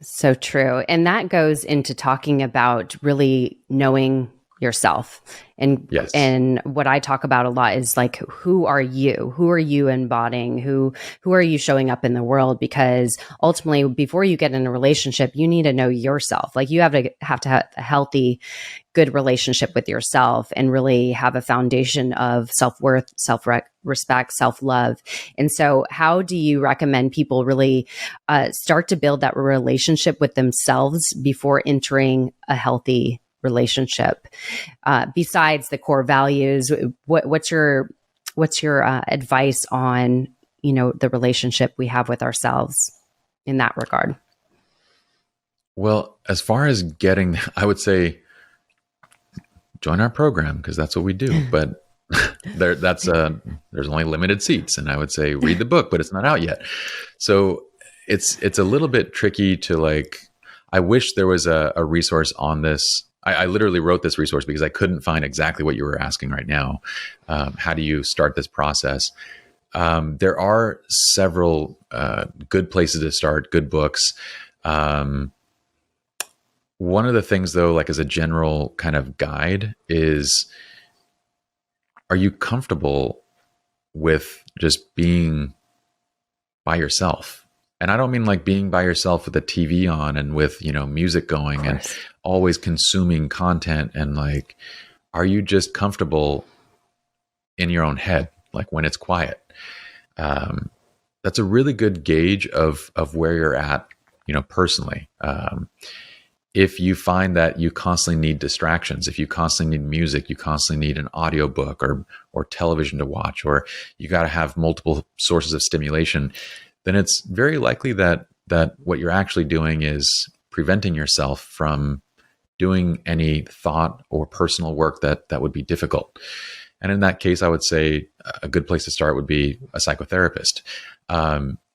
So true. And that goes into talking about really knowing yourself. And Yes. and what I talk about a lot is like, who are you? Who are you embodying? Who are you showing up in the world? Because ultimately, before you get in a relationship, you need to know yourself. Like, you have to have a healthy, good relationship with yourself and really have a foundation of self-worth, self-respect, self-love. And so how do you recommend people really start to build that relationship with themselves before entering a healthy relationship? Besides the core values, what's your advice on, the relationship we have with ourselves in that regard? Well, as far as getting, I would say join our program, because that's what we do. But there's only limited seats, and I would say read the book, but it's not out yet. So it's a little bit tricky to like. I wish there was a resource on this. I literally wrote this resource because I couldn't find exactly what you were asking right now. How do you start this process? There are several good places to start, good books. One of the things, though, like as a general kind of guide, is, are you comfortable with just being by yourself? And I don't mean like being by yourself with the TV on and with, music going and always consuming content. And like, are you just comfortable in your own head, like when it's quiet? That's a really good gauge of where you're at, personally. If you find that you constantly need distractions, if you constantly need music, you constantly need an audiobook or television to watch, or you got to have multiple sources of stimulation, then it's very likely that what you're actually doing is preventing yourself from doing any thought or personal work that would be difficult. And in that case, I would say a good place to start would be a psychotherapist.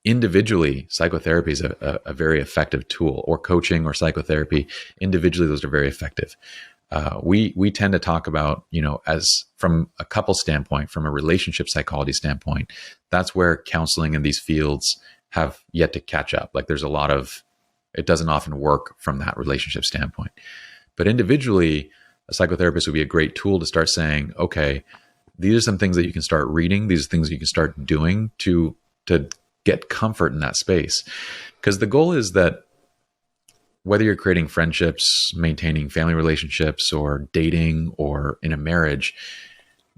Individually, psychotherapy is a very effective tool, or coaching or psychotherapy. Individually, those are very effective. We tend to talk about, as from a couple standpoint, from a relationship psychology standpoint, that's where counseling in these fields have yet to catch up. Like, there's a lot of, it doesn't often work from that relationship standpoint. But individually, a psychotherapist would be a great tool to start saying, okay, these are some things that you can start reading. These are things you can start doing to get comfort in that space. Because the goal is that whether you're creating friendships, maintaining family relationships, or dating, or in a marriage,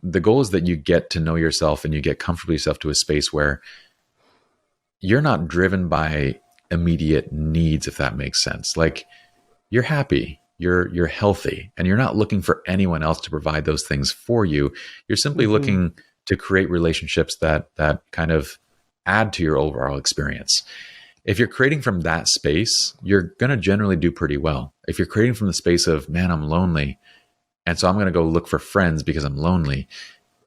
the goal is that you get to know yourself and you get comfortable yourself to a space where you're not driven by immediate needs, if that makes sense. Like, you're happy, you're healthy, and you're not looking for anyone else to provide those things for you. You're simply looking to create relationships that kind of add to your overall experience. If you're creating from that space, you're going to generally do pretty well. If you're creating from the space of, man, I'm lonely, and so I'm going to go look for friends because I'm lonely,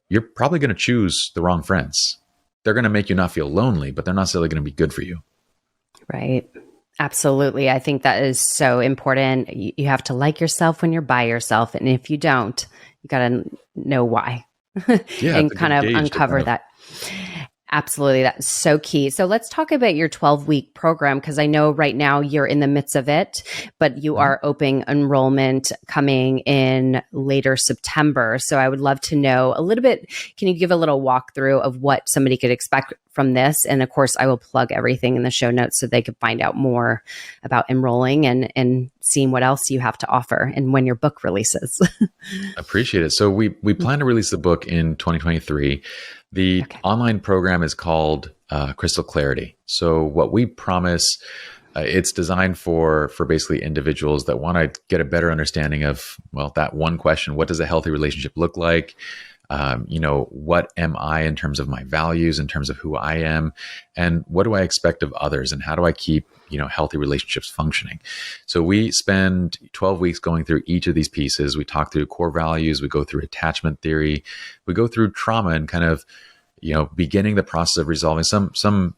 you're probably going to choose the wrong friends. They're going to make you not feel lonely, but they're not necessarily going to be good for you. Right. Absolutely. I think that is so important. You have to like yourself when you're by yourself. And if you don't, you got to know why and kind of uncover that. Absolutely. That's so key. So let's talk about your 12-week program, because I know right now you're in the midst of it, but you are opening enrollment coming in later September. So I would love to know a little bit. Can you give a little walkthrough of what somebody could expect from this? And of course, I will plug everything in the show notes so they can find out more about enrolling and seeing what else you have to offer and when your book releases. Appreciate it. So we plan to release the book in 2023. The online program is called Crystal Clarity. So what we promise, it's designed for basically individuals that want to get a better understanding of, well, that one question: what does a healthy relationship look like? What am I in terms of my values, in terms of who I am, and what do I expect of others, and how do I keep, healthy relationships functioning? So we spend 12 weeks going through each of these pieces. We talk through core values, we go through attachment theory, we go through trauma and kind of, beginning the process of resolving some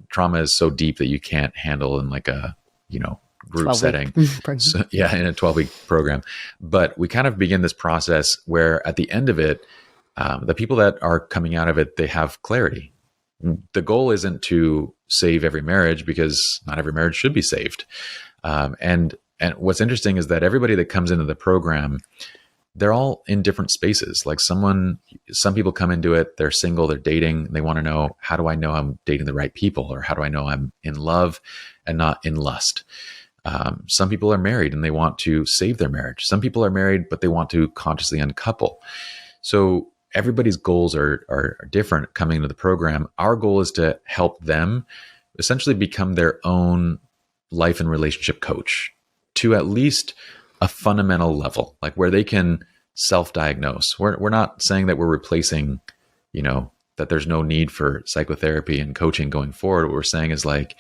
trauma is so deep that you can't handle in like a, group setting. So, in a 12-week program. But we kind of begin this process where at the end of it, the people that are coming out of it, they have clarity. The goal isn't to save every marriage, because not every marriage should be saved. And what's interesting is that everybody that comes into the program, they're all in different spaces. Like some people come into it, they're single, they're dating, they want to know, how do I know I'm dating the right people? Or how do I know I'm in love and not in lust? Some people are married and they want to save their marriage. Some people are married, but they want to consciously uncouple. So everybody's goals are different coming into the program. Our goal is to help them essentially become their own life and relationship coach to at least a fundamental level, like where they can self-diagnose. We're not saying that we're replacing, that there's no need for psychotherapy and coaching going forward. What we're saying is, like,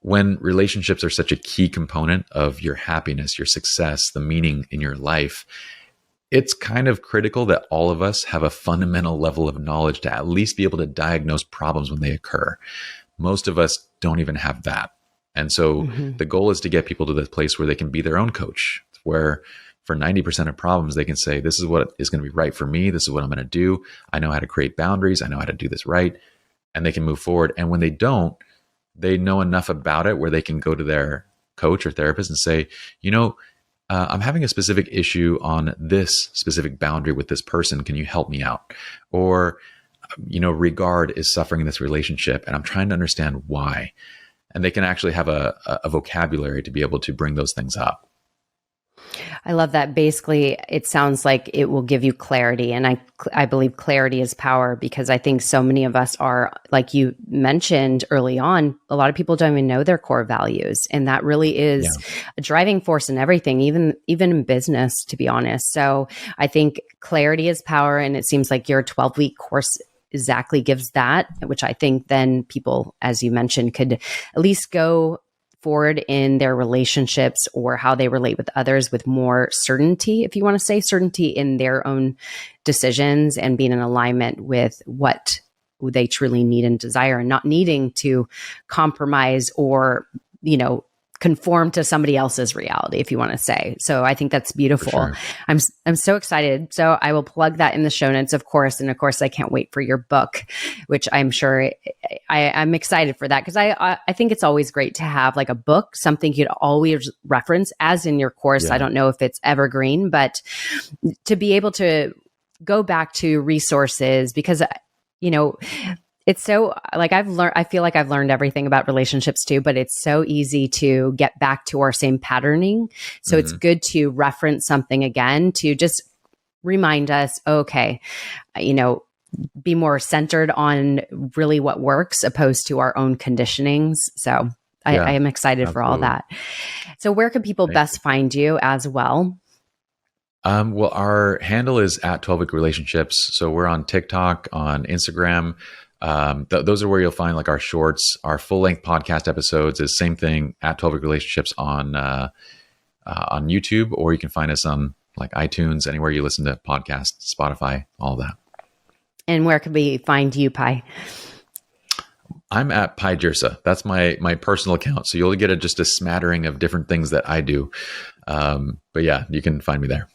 when relationships are such a key component of your happiness, your success, the meaning in your life, it's kind of critical that all of us have a fundamental level of knowledge to at least be able to diagnose problems when they occur. Most of us don't even have that. And so the goal is to get people to the place where they can be their own coach, where for 90% of problems, they can say, this is what is going to be right for me. This is what I'm going to do. I know how to create boundaries. I know how to do this right. And they can move forward. And when they don't, they know enough about it where they can go to their coach or therapist and say, I'm having a specific issue on this specific boundary with this person. Can you help me out? Or, regard is suffering in this relationship and I'm trying to understand why. And they can actually have a vocabulary to be able to bring those things up. I love that. Basically, it sounds like it will give you clarity. And I believe clarity is power, because I think so many of us are, like you mentioned early on, a lot of people don't even know their core values. And that really is a driving force in everything, even in business, to be honest. So I think clarity is power. And it seems like your 12-week course exactly gives that, which I think then people, as you mentioned, could at least go forward in their relationships or how they relate with others with more certainty, if you want to say certainty in their own decisions, and being in alignment with what they truly need and desire, and not needing to compromise or, conform to somebody else's reality, if you want to say. So I think that's beautiful. Sure. I'm so excited. So I will plug that in the show notes, of course. And of course, I can't wait for your book, which I'm sure I'm excited for that, because I think it's always great to have like a book, something you'd always reference, as in your course. I don't know if it's evergreen, but to be able to go back to resources, because, it's so, like, I feel like I've learned everything about relationships too, but it's so easy to get back to our same patterning. So it's good to reference something again to just remind us, okay, be more centered on really what works, opposed to our own conditionings. So I am excited for all that. So where can people best find you as well? Well, our handle is at 12-week relationships. So we're on TikTok, on Instagram. Those are where you'll find like our shorts. Our full-length podcast episodes is same thing, at 12-week relationships on YouTube, or you can find us on like iTunes, anywhere you listen to podcasts, Spotify, all that. And where can we find you, Pye? I'm at Pye Jirsa. That's my personal account. So you'll get just a smattering of different things that I do. But yeah, you can find me there.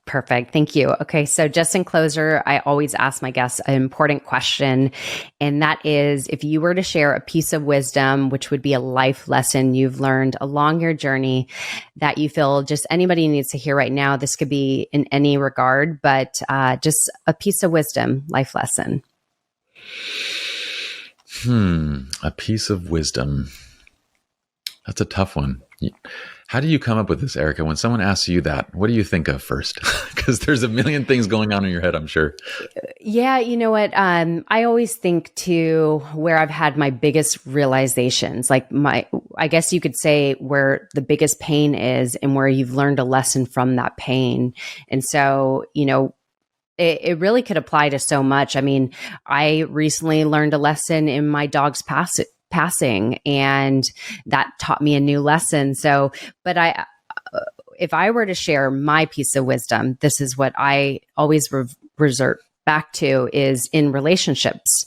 Perfect. Thank you. Okay. So just in closer, I always ask my guests an important question. And that is, if you were to share a piece of wisdom, which would be a life lesson you've learned along your journey that you feel just anybody needs to hear right now, this could be in any regard, but just a piece of wisdom, life lesson. A piece of wisdom. That's a tough one. How do you come up with this, Erica? When someone asks you that, what do you think of first? Because there's a million things going on in your head, I'm sure. Yeah, you know what? I always think to where I've had my biggest realizations, like I guess you could say where the biggest pain is and where you've learned a lesson from that pain. And so, it really could apply to so much. I mean, I recently learned a lesson in my dog's passing, and that taught me a new lesson. So, but if I were to share my piece of wisdom, this is what I always resort back to, is in relationships.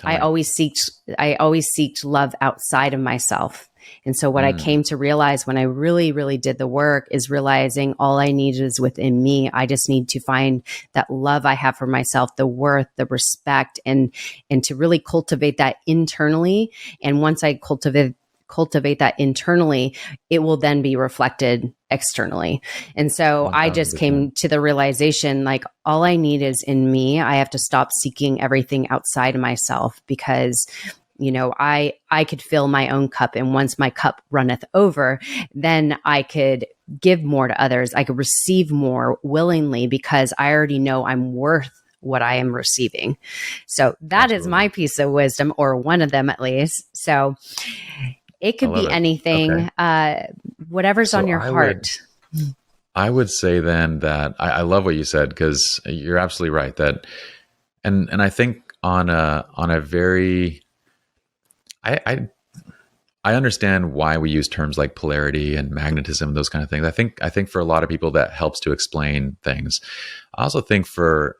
I always seeked love outside of myself. And so what I came to realize when I really, really did the work is realizing all I need is within me. I just need to find that love I have for myself, the worth, the respect, and to really cultivate that internally. And once I cultivate that internally, it will then be reflected externally. And so 1000%. I just came to the realization, like, all I need is in me. I have to stop seeking everything outside of myself, because I could fill my own cup. And once my cup runneth over, then I could give more to others. I could receive more willingly, because I already know I'm worth what I am receiving. So that is my piece of wisdom, or one of them at least. So it could be anything, whatever's on your heart. I would say then that I love what you said, because you're absolutely right that, and I think on a very, I understand why we use terms like polarity and magnetism, those kind of things. I think for a lot of people that helps to explain things. I also think for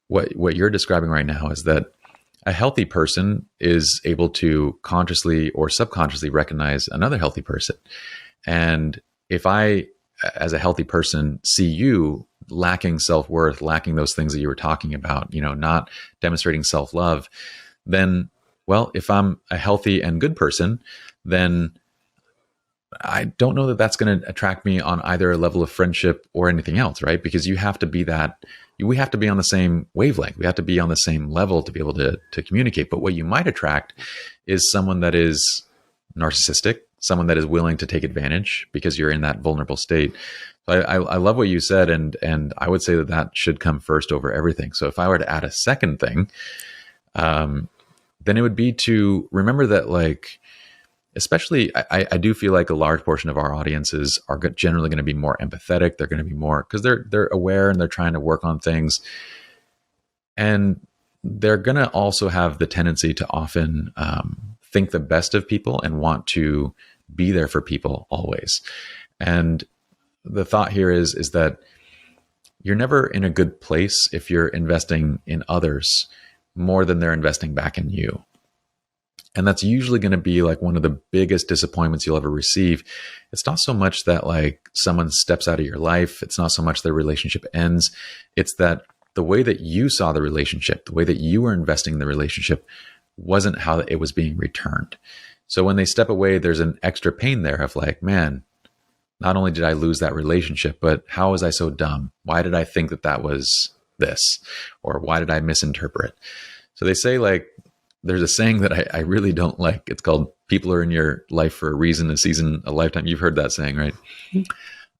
what you're describing right now is that a healthy person is able to consciously or subconsciously recognize another healthy person. And if I, as a healthy person, see you lacking self-worth, lacking those things that you were talking about, not demonstrating self-love, then, well, if I'm a healthy and good person, then I don't know that that's going to attract me on either a level of friendship or anything else, right? Because you have to be we have to be on the same wavelength. We have to be on the same level to be able to communicate. But what you might attract is someone that is narcissistic, someone that is willing to take advantage because you're in that vulnerable state. I love what you said, and I would say that should come first over everything. So if I were to add a second thing, then it would be to remember that, like, especially, I do feel like a large portion of our audiences are generally going to be more empathetic. They're going to be more, because they're aware and they're trying to work on things. And they're going to also have the tendency to often think the best of people and want to be there for people always. And the thought here is that you're never in a good place if you're investing in others more than they're investing back in you. And that's usually going to be like one of the biggest disappointments you'll ever receive. It's not so much that like someone steps out of your life. It's not so much their relationship ends. It's that the way that you saw the relationship, the way that you were investing in the relationship wasn't how it was being returned. So when they step away, there's an extra pain there of like, man, not only did I lose that relationship, but how was I so dumb? Why did I think that was this? Or why did I misinterpret? So they say, like, there's a saying that I really don't like. It's called, people are in your life for a reason, a season, a lifetime. You've heard that saying, right?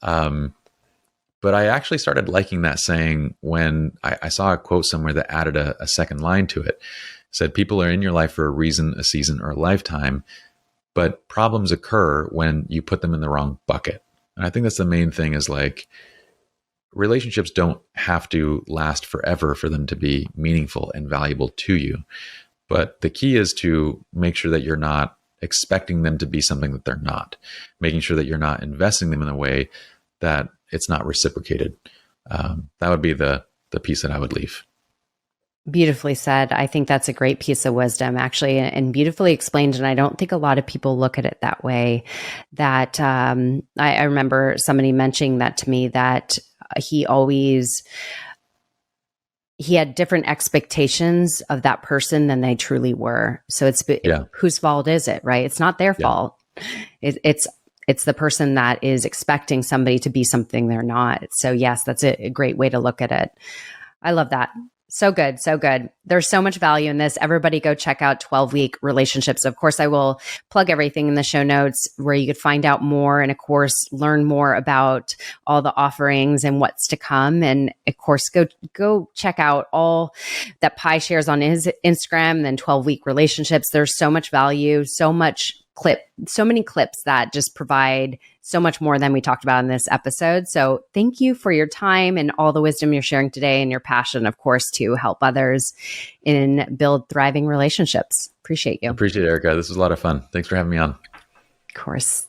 But I actually started liking that saying when I saw a quote somewhere that added a second line to it. It said, people are in your life for a reason, a season, or a lifetime, but problems occur when you put them in the wrong bucket. And I think that's the main thing, is like, relationships don't have to last forever for them to be meaningful and valuable to you. But the key is to make sure that you're not expecting them to be something that they're not, making sure that you're not investing them in a way that it's not reciprocated. That would be the piece that I would leave. Beautifully said. I think that's a great piece of wisdom, actually, and beautifully explained. And I don't think a lot of people look at it that way. That I remember somebody mentioning that to me, that he had different expectations of that person than they truly were. So whose fault is it, right? It's not their fault. It's the person that is expecting somebody to be something they're not. So yes, that's a great way to look at it. I love that. So good. So good. There's so much value in this. Everybody go check out 12-Week Relationships. Of course, I will plug everything in the show notes where you could find out more and, of course, learn more about all the offerings and what's to come. And, of course, go check out all that Pye shares on his Instagram, and then 12-Week Relationships. There's so much value, so many clips that just provide so much more than we talked about in this episode. So thank you for your time and all the wisdom you're sharing today, and your passion, of course, to help others and build thriving relationships. Appreciate you. Appreciate it, Erica. This was a lot of fun. Thanks for having me on. Of course.